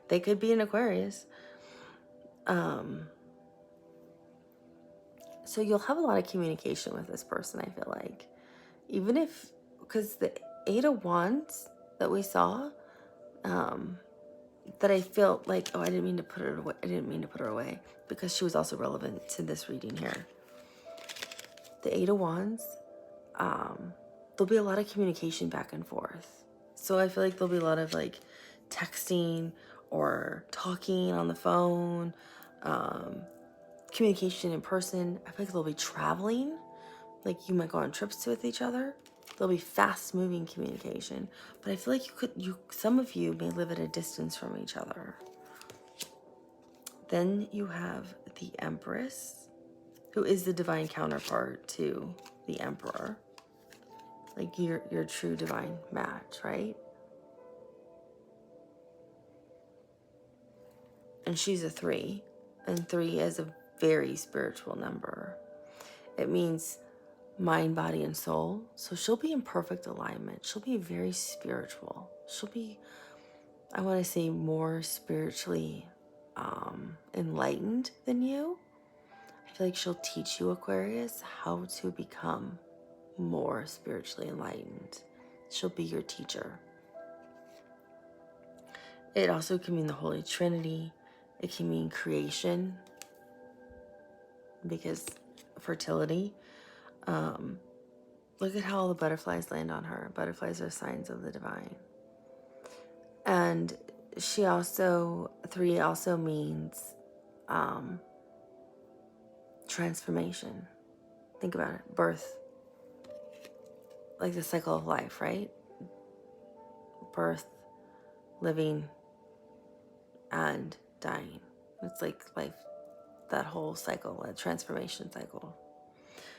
They could be an Aquarius. So you'll have a lot of communication with this person, I feel like. Even if, because the 8 of Wands that we saw, that I felt like, oh, I didn't mean to put her away. I didn't mean to put her away because she was also relevant to this reading here. The 8 of Wands, there'll be a lot of communication back and forth. So I feel like there'll be a lot of like texting or talking on the phone, communication in person. I feel like they'll be traveling. Like you might go on trips with each other. There'll be fast moving communication, but I feel like some of you may live at a distance from each other. Then you have the Empress, who is the divine counterpart to the Emperor. Like your true divine match, right? And she's a 3, and 3 is a very spiritual number. It means mind, body, and soul. So she'll be in perfect alignment. She'll be very spiritual. She'll be, I want to say, more spiritually enlightened than you. I feel like she'll teach you, Aquarius, how to become more spiritually enlightened. She'll be your teacher. It also can mean the Holy Trinity. It can mean creation, because fertility. Look at how all the butterflies land on her. Butterflies are signs of the divine. And she also, 3 also means transformation. Think about it. Birth. Like the cycle of life, right? Birth, living and dying. It's like life, that whole cycle, that transformation cycle.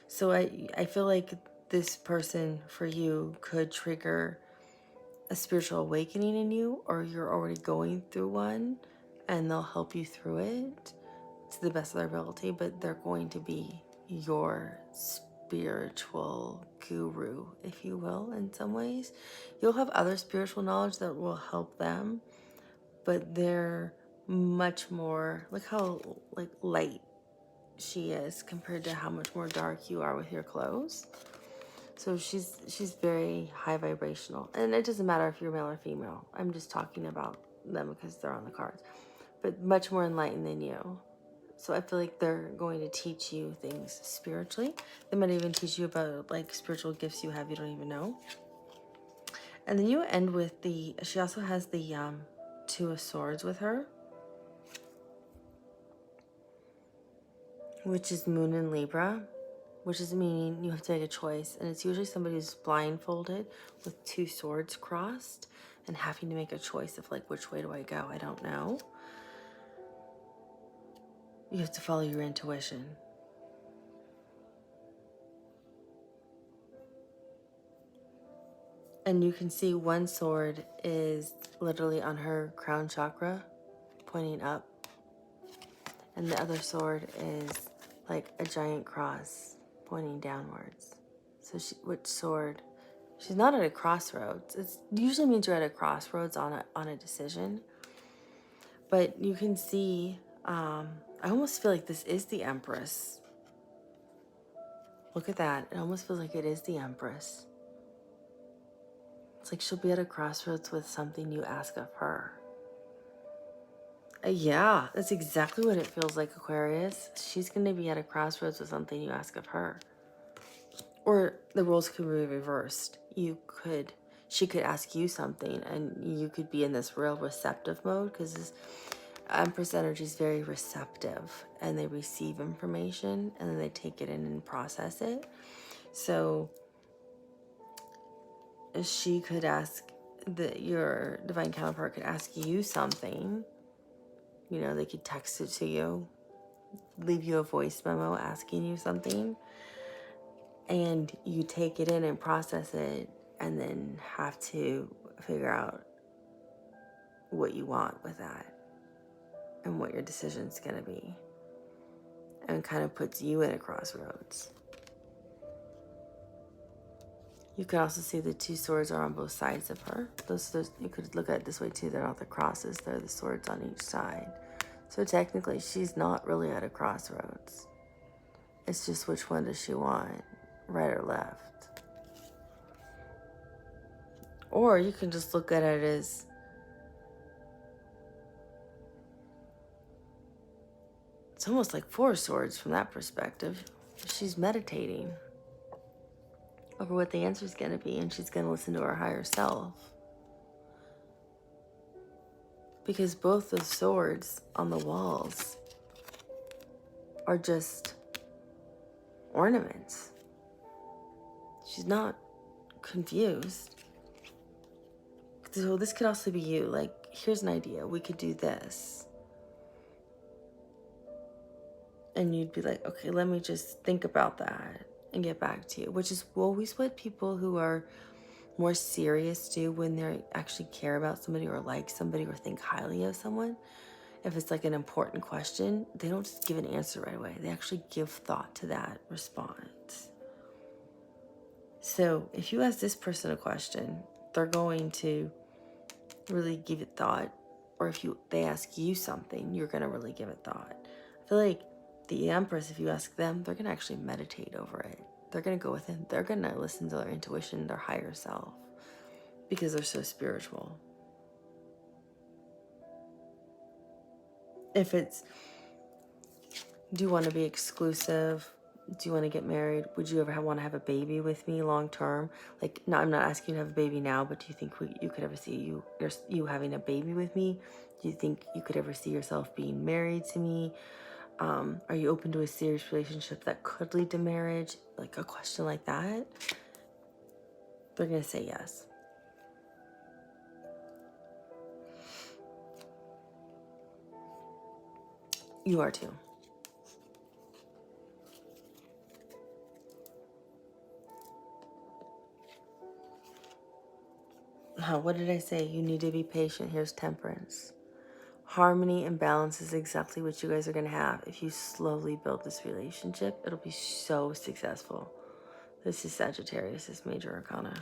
So I feel like this person for you could trigger a spiritual awakening in you, or you're already going through one and they'll help you through it to the best of their ability, but they're going to be your spiritual guru, if you will, in some ways. You'll have other spiritual knowledge that will help them, but they're much more, like how like light she is compared to how much more dark you are with your clothes. So she's very high vibrational, and it doesn't matter if you're male or female. I'm just talking about them because they're on the cards, but much more enlightened than you. So I feel like they're going to teach you things spiritually. They might even teach you about like spiritual gifts you have you don't even know. And then you end with she also has the Two of Swords with her, which is Moon in Libra, which is meaning you have to make a choice. And it's usually somebody who's blindfolded with two swords crossed and having to make a choice of like, which way do I go? I don't know. You have to follow your intuition. And you can see one sword is literally on her crown chakra, pointing up. And the other sword is like a giant cross pointing downwards. So which sword? She's not at a crossroads. It usually means you're at a crossroads on a decision. But you can see, I almost feel like this is the Empress. Look at that. It almost feels like it is the Empress. It's like she'll be at a crossroads with something you ask of her. Yeah, that's exactly what it feels like, Aquarius. She's going to be at a crossroads with something you ask of her. Or the roles could be reversed. She could ask you something and you could be in this real receptive mode, because this Empress energy is very receptive and they receive information and then they take it in and process it. So she could ask, your divine counterpart could ask you something. You know, they could text it to you, leave you a voice memo asking you something, and you take it in and process it and then have to figure out what you want with that and what your decision's going to be, and kind of puts you in a crossroads. You can also see the two swords are on both sides of her. Those you could look at it this way too. They're not the crosses, they're the swords on each side. So technically she's not really at a crossroads. It's just which one does she want, right or left? Or you can just look at it as it's almost like four swords from that perspective. She's meditating over what the answer is going to be, and she's going to listen to her higher self. Because both the swords on the walls are just ornaments. She's not confused. So this could also be you. Like, here's an idea. We could do this. And you'd be like, okay, let me just think about that and get back to you. Which is always what people who are more serious do when they actually care about somebody or like somebody or think highly of someone. If it's like an important question, they don't just give an answer right away. They actually give thought to that response. So if you ask this person a question, they're going to really give it thought. Or if they ask you something, you're going to really give it thought. I feel like the Empress, if you ask them, they're going to actually meditate over it. They're going to go within. They're going to listen to their intuition, their higher self, because they're so spiritual. If it's, do you want to be exclusive? Do you want to get married? Would you ever want to have a baby with me long term? Like, no, I'm not asking you to have a baby now, but do you think you could ever see you having a baby with me? Do you think you could ever see yourself being married to me? Are you open to a serious relationship that could lead to marriage? Like a question like that, they're going to say yes. You are too. What did I say? You need to be patient. Here's Temperance. Harmony and balance is exactly what you guys are going to have. If you slowly build this relationship, it'll be so successful. This is Sagittarius, this major arcana.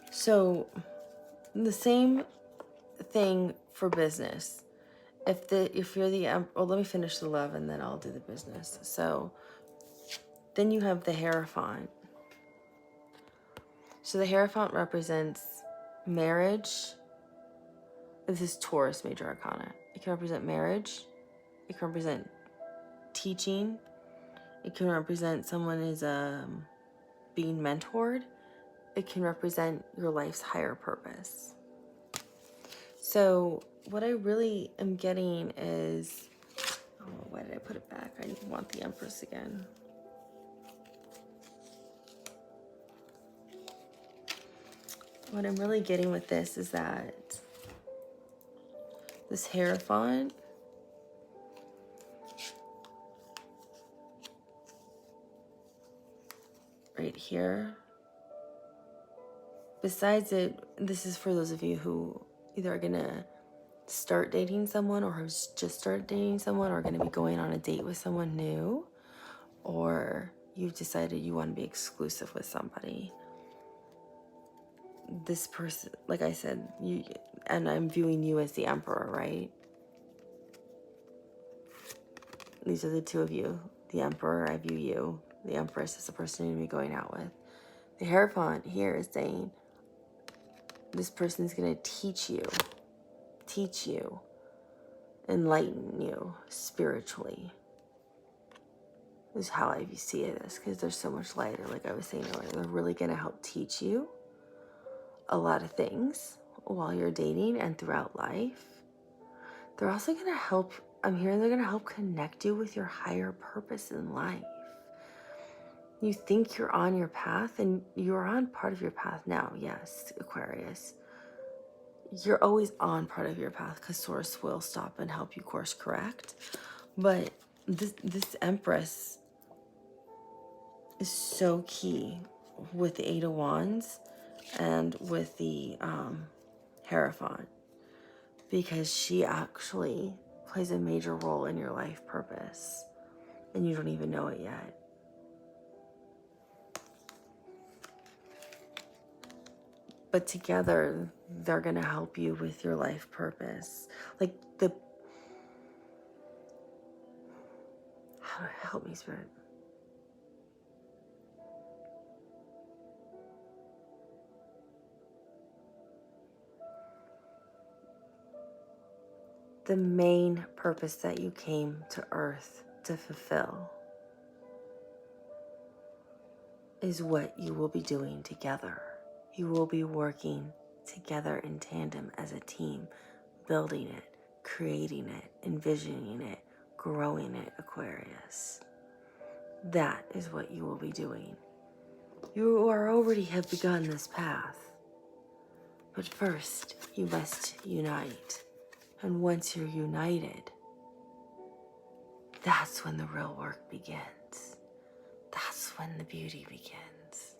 So the same thing for business. If you're the well, let me finish the love and then I'll do the business. So then you have the Hierophant. So the Hierophant represents marriage. This is Taurus major arcana. It can represent marriage. It can represent teaching. It can represent someone is being mentored. It can represent your life's higher purpose. So what I really am getting is, oh, why did I put it back? I want the Empress again. What I'm really getting with this is that this Hierophant right here, besides it, this is for those of you who either are gonna start dating someone or have just started dating someone or are gonna be going on a date with someone new, or you've decided you want to be exclusive with somebody. This person, like I said, you, and I'm viewing you as the Emperor, right? These are the two of you. The Emperor, I view you. The Empress is the person you're going to be going out with. The Hierophant here is saying this person is going to teach you, enlighten you spiritually. This is how I see it, because there's so much lighter. Like I was saying earlier, they're really going to help teach you a lot of things while you're dating and throughout life. They're also going to help, I'm hearing they're going to help connect you with your higher purpose in life. You think you're on your path, and you're on part of your path now. Yes, Aquarius. You're always on part of your path because Source will stop and help you course correct. But this Empress is so key with the Eight of Wands and with the Hierophant, because she actually plays a major role in your life purpose and you don't even know it yet. But together, they're going to help you with your life purpose. Like help me, Spirit. The main purpose that you came to Earth to fulfill is what you will be doing together. You will be working together in tandem as a team, building it, creating it, envisioning it, growing it, Aquarius. That is what you will be doing. You are already have begun this path. But first, you must unite. And once you're united, that's when the real work begins. That's when the beauty begins.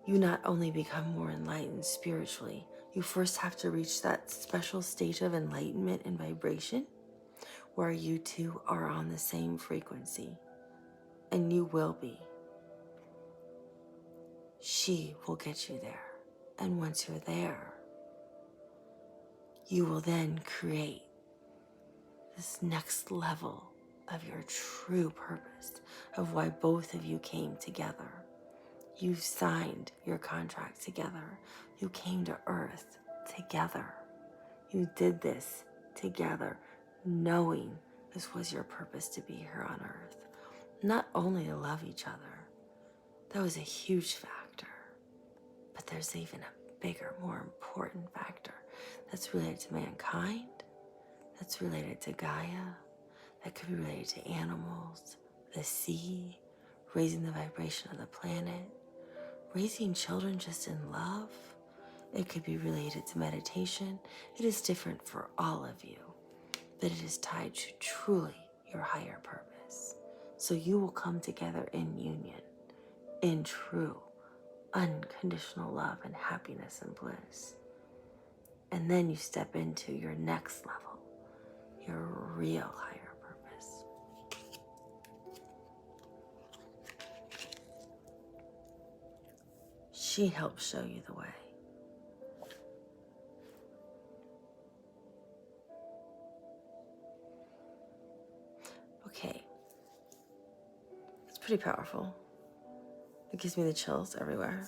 You not only become more enlightened spiritually, you first have to reach that special state of enlightenment and vibration where you two are on the same frequency. And you will be. She will get you there. And once you're there, you will then create this next level of your true purpose, of why both of you came together. You signed your contract together. You came to Earth together. You did this together, knowing this was your purpose to be here on Earth. Not only to love each other, that was a huge factor, but there's even a bigger, more important factor that's related to mankind, that's related to Gaia, that could be related to animals, the sea, raising the vibration of the planet, raising children just in love, It could be related to meditation. It is different for all of you, but it is tied to truly your higher purpose. So you will come together in union, in true, unconditional love and happiness and bliss. And then you step into your next level, your real higher purpose. She helps show you the way. Okay. It's pretty powerful. It gives me the chills everywhere.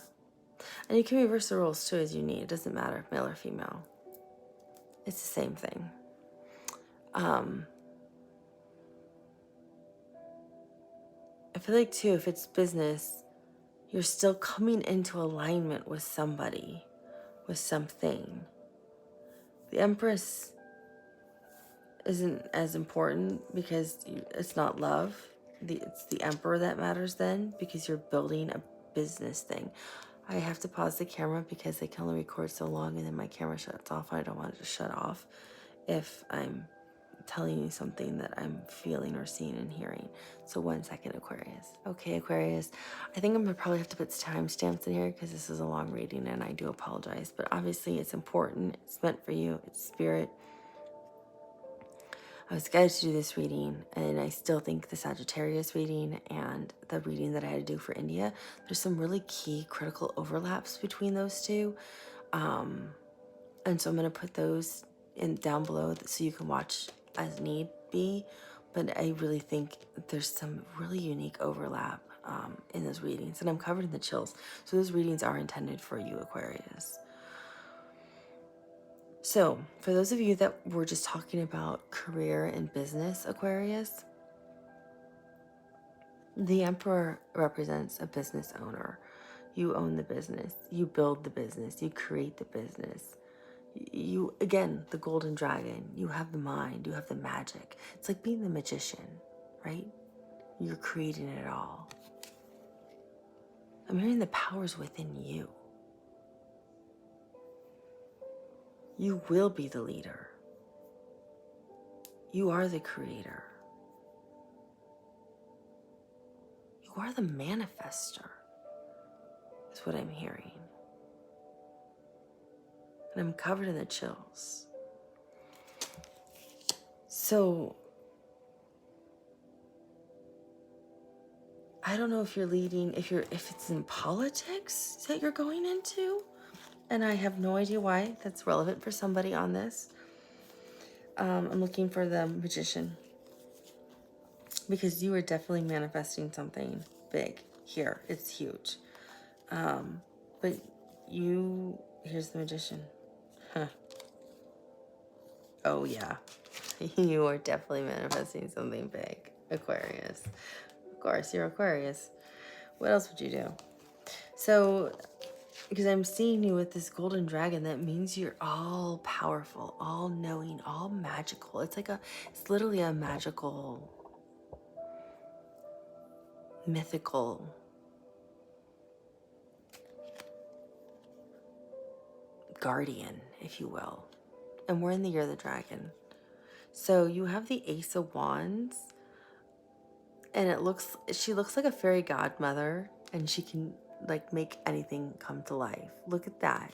And you can reverse the roles too as you need. It doesn't matter, male or female. It's the same thing. I feel like too, if it's business, you're still coming into alignment with somebody, with something. The Empress isn't as important because it's not love. It's the Emperor that matters then, because you're building a business thing. I have to pause the camera because I can only record so long and then my camera shuts off. I don't want it to shut off if I'm telling you something that I'm feeling or seeing and hearing. So 1 second, Aquarius. Okay, Aquarius. I think I'm gonna probably have to put timestamps in here because this is a long reading and I do apologize. But obviously it's important. It's meant for you. It's spirit. I was guided to do this reading, and I still think the Sagittarius reading and the reading that I had to do for India, there's some really key critical overlaps between those two. And so I'm going to put those in down below so you can watch as need be. But I really think there's some really unique overlap in those readings. And I'm covered in the chills. So those readings are intended for you, Aquarius. So, for those of you that were just talking about career and business, Aquarius, the Emperor represents a business owner. You own the business, you build the business, you create the business. You, again, the golden dragon, you have the mind, you have the magic. It's like being the magician, right? You're creating it all. I'm hearing the powers within you. You will be the leader. You are the creator. You are the manifester, is what I'm hearing. And I'm covered in the chills. So, I don't know if you're leading, if it's in politics that you're going into, and I have no idea why that's relevant for somebody on this. I'm looking for the magician, because you are definitely manifesting something big here. It's huge. But here's the magician. Huh. Oh yeah, you are definitely manifesting something big, Aquarius. Of course, you're Aquarius. What else would you do? So, because I'm seeing you with this golden dragon, that means you're all powerful, all knowing, all magical. It's literally a magical, mythical guardian, if you will. And we're in the year of the dragon. So you have the Ace of Wands, and she looks like a fairy godmother, and she can like make anything come to life. Look at that.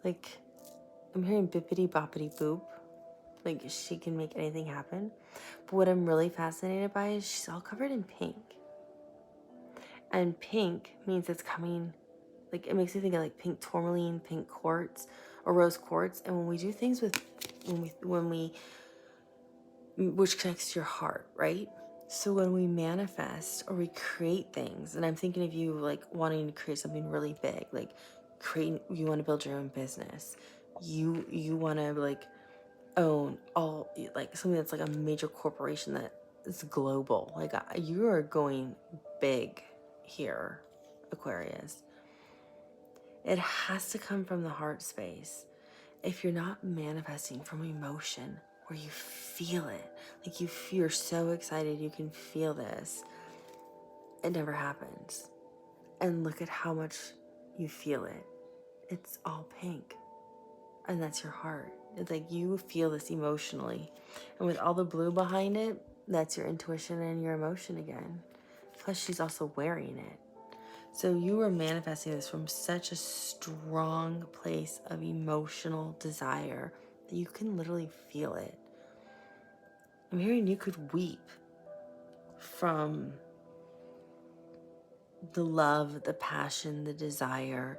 Like, I'm hearing bippity boppity boop. Like, she can make anything happen. But what I'm really fascinated by is she's all covered in pink. And pink means it's coming, like, it makes me think of like pink tourmaline, pink quartz, or rose quartz. And when we do things with, which connects to your heart, right? So when we manifest or we create things, and I'm thinking of you like wanting to create something really big, like you want to build your own business. You want to like own all, like something that's like a major corporation that is global. Like you are going big here, Aquarius. It has to come from the heart space. If you're not manifesting from emotion, where you feel it, like you're so excited you can feel this, it never happens. And look at how much you feel it. It's all pink. And that's your heart. It's like you feel this emotionally. And with all the blue behind it, that's your intuition and your emotion again. Plus, she's also wearing it. So you are manifesting this from such a strong place of emotional desire that you can literally feel it. I'm hearing you could weep from the love, the passion, the desire,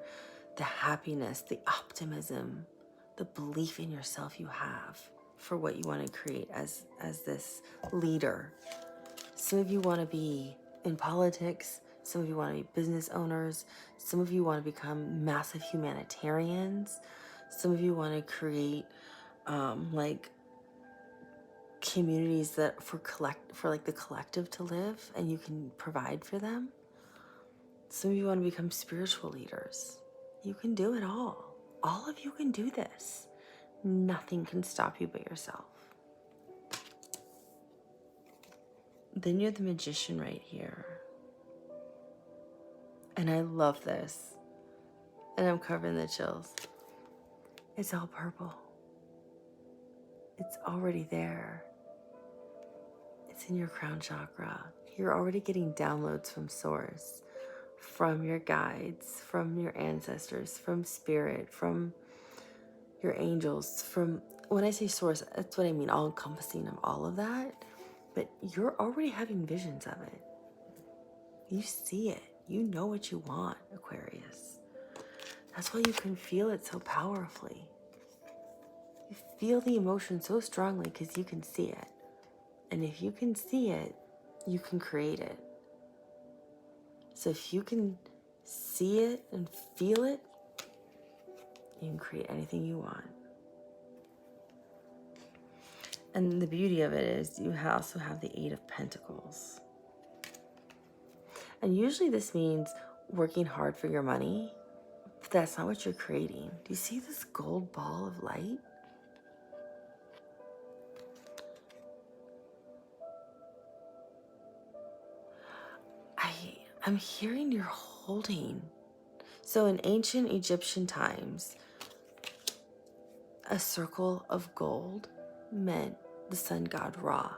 the happiness, the optimism, the belief in yourself you have for what you want to create as this leader. Some of you want to be in politics. Some of you want to be business owners. Some of you want to become massive humanitarians. Some of you want to create like communities that for like the collective to live, and you can provide for them. Some of you want to become spiritual leaders. You can do it all. All of you can do this. Nothing can stop you but yourself. Then you're the magician right here. And I love this. And I'm covering the chills. It's all purple. It's already there. It's in your crown chakra. You're already getting downloads from source, from your guides, from your ancestors, from spirit, from your angels, from, when I say source, that's what I mean, all encompassing of all of that. But you're already having visions of it. You see it. You know what you want, Aquarius. That's why you can feel it so powerfully. You feel the emotion so strongly because you can see it. And if you can see it, you can create it. So if you can see it and feel it, you can create anything you want. And the beauty of it is you also have the 8 of Pentacles. And usually this means working hard for your money, but that's not what you're creating. Do you see this gold ball of light? I'm hearing you're holding. So in ancient Egyptian times, a circle of gold meant the sun god Ra,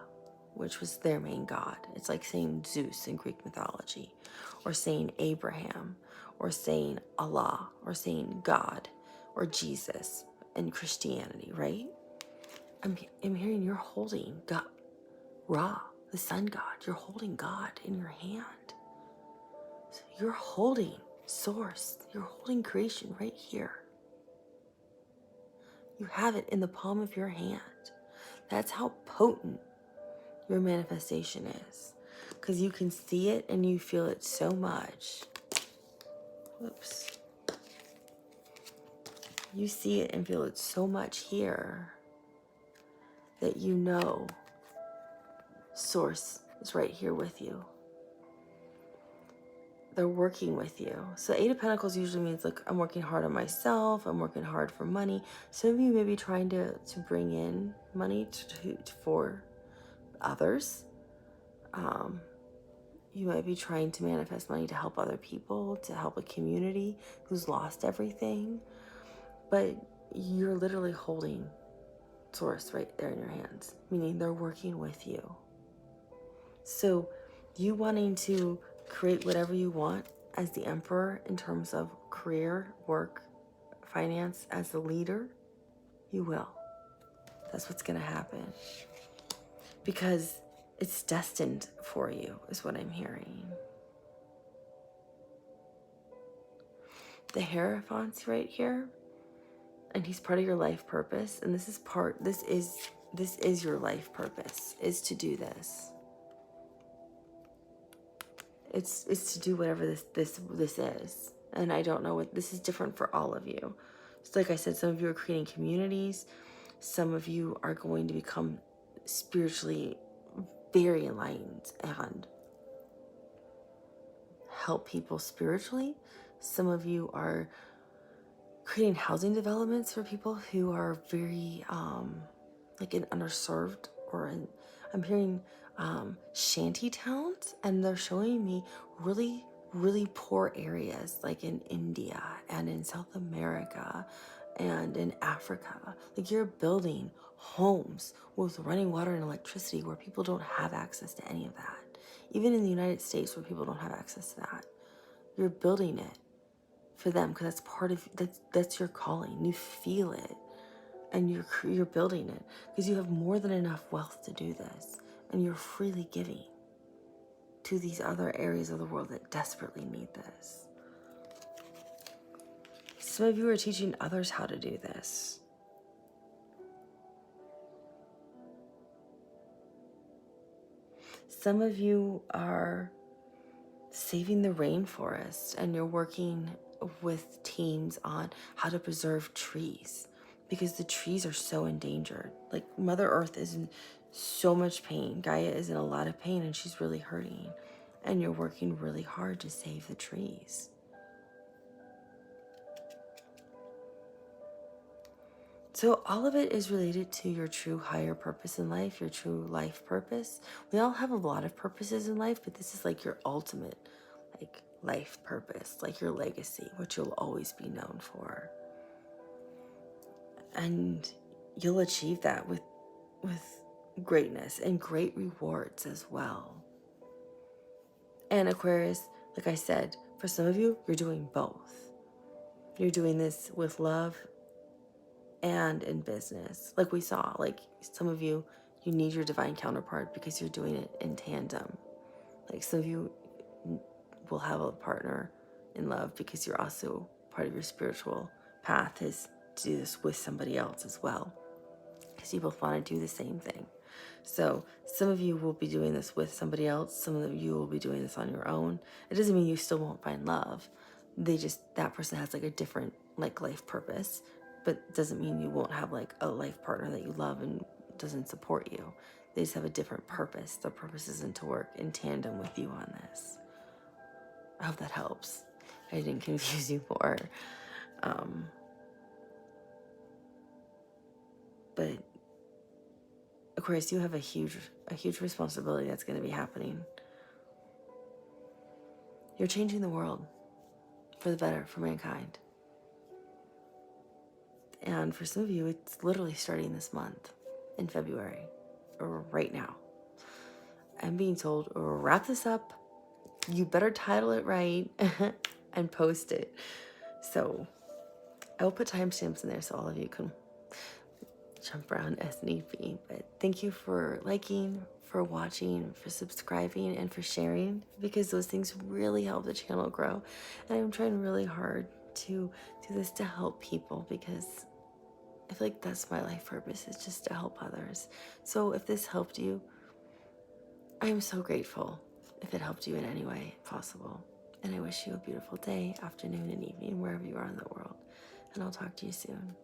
which was their main god. It's like saying Zeus in Greek mythology, or saying Abraham, or saying Allah, or saying God, or Jesus in Christianity, right? I'm hearing you're holding God, Ra, the sun god. You're holding God in your hand. So you're holding source. You're holding creation right here. You have it in the palm of your hand. That's how potent your manifestation is. Because you can see it and you feel it so much. Whoops. You see it and feel it so much here that you know source is right here with you. They're working with you. So 8 of Pentacles usually means, like, I'm working hard on myself. I'm working hard for money. Some of you may be trying to bring in money for others. You might be trying to manifest money to help other people, to help a community who's lost everything. But you're literally holding source right there in your hands, meaning they're working with you. So you wanting to create whatever you want as the emperor in terms of career, work, finance, as the leader, you will. That's what's going to happen. Because it's destined for you, is what I'm hearing. The Hierophant's right here, and he's part of your life purpose. And this is your life purpose, is to do this. It's to do whatever this is. And I don't know what this is, different for all of you. So like I said, some of you are creating communities. Some of you are going to become spiritually very enlightened and help people spiritually. Some of you are creating housing developments for people who are very like in underserved, or I'm hearing shanty towns, and they're showing me really really poor areas like in India and in South America and in Africa. Like, you're building homes with running water and electricity where people don't have access to any of that. Even in the United States where people don't have access to that. You're building it for them because that's part of, that's your calling. You feel it and you're building it because you have more than enough wealth to do this, and you're freely giving to these other areas of the world that desperately need this. Some of you are teaching others how to do this. Some of you are saving the rainforest, and you're working with teams on how to preserve trees because the trees are so endangered. Like, Mother Earth is in so much pain. Gaia is in a lot of pain and she's really hurting. And you're working really hard to save the trees. So all of it is related to your true higher purpose in life, your true life purpose. We all have a lot of purposes in life, but this is like your ultimate like life purpose, like your legacy, what you'll always be known for. And you'll achieve that with greatness and great rewards as well. And Aquarius, like I said, for some of you, you're doing both. You're doing this with love and in business. Like we saw, like some of you, you need your divine counterpart because you're doing it in tandem. Like some of you will have a partner in love because you're also part of your spiritual path is to do this with somebody else as well, because you both want to do the same thing. So some of you will be doing this with somebody else. Some of you will be doing this on your own. It doesn't mean you still won't find love. That person has like a different like life purpose, but it doesn't mean you won't have like a life partner that you love and doesn't support you. They just have a different purpose. Their purpose isn't to work in tandem with you on this. I hope that helps. I didn't confuse you more. But Aquarius, you have a huge responsibility that's going to be happening. You're changing the world for the better, for mankind. And for some of you, it's literally starting this month in February, or right now. I'm being told, wrap this up. You better title it right and post it. So I will put timestamps in there so all of you can jump around as need be. But thank you for liking, for watching, for subscribing, and for sharing, because those things really help the channel grow. And I'm trying really hard to do this to help people, because I feel like that's my life purpose, is just to help others. So if this helped you, I am so grateful if it helped you in any way possible. And I wish you a beautiful day, afternoon, and evening, wherever you are in the world. And I'll talk to you soon.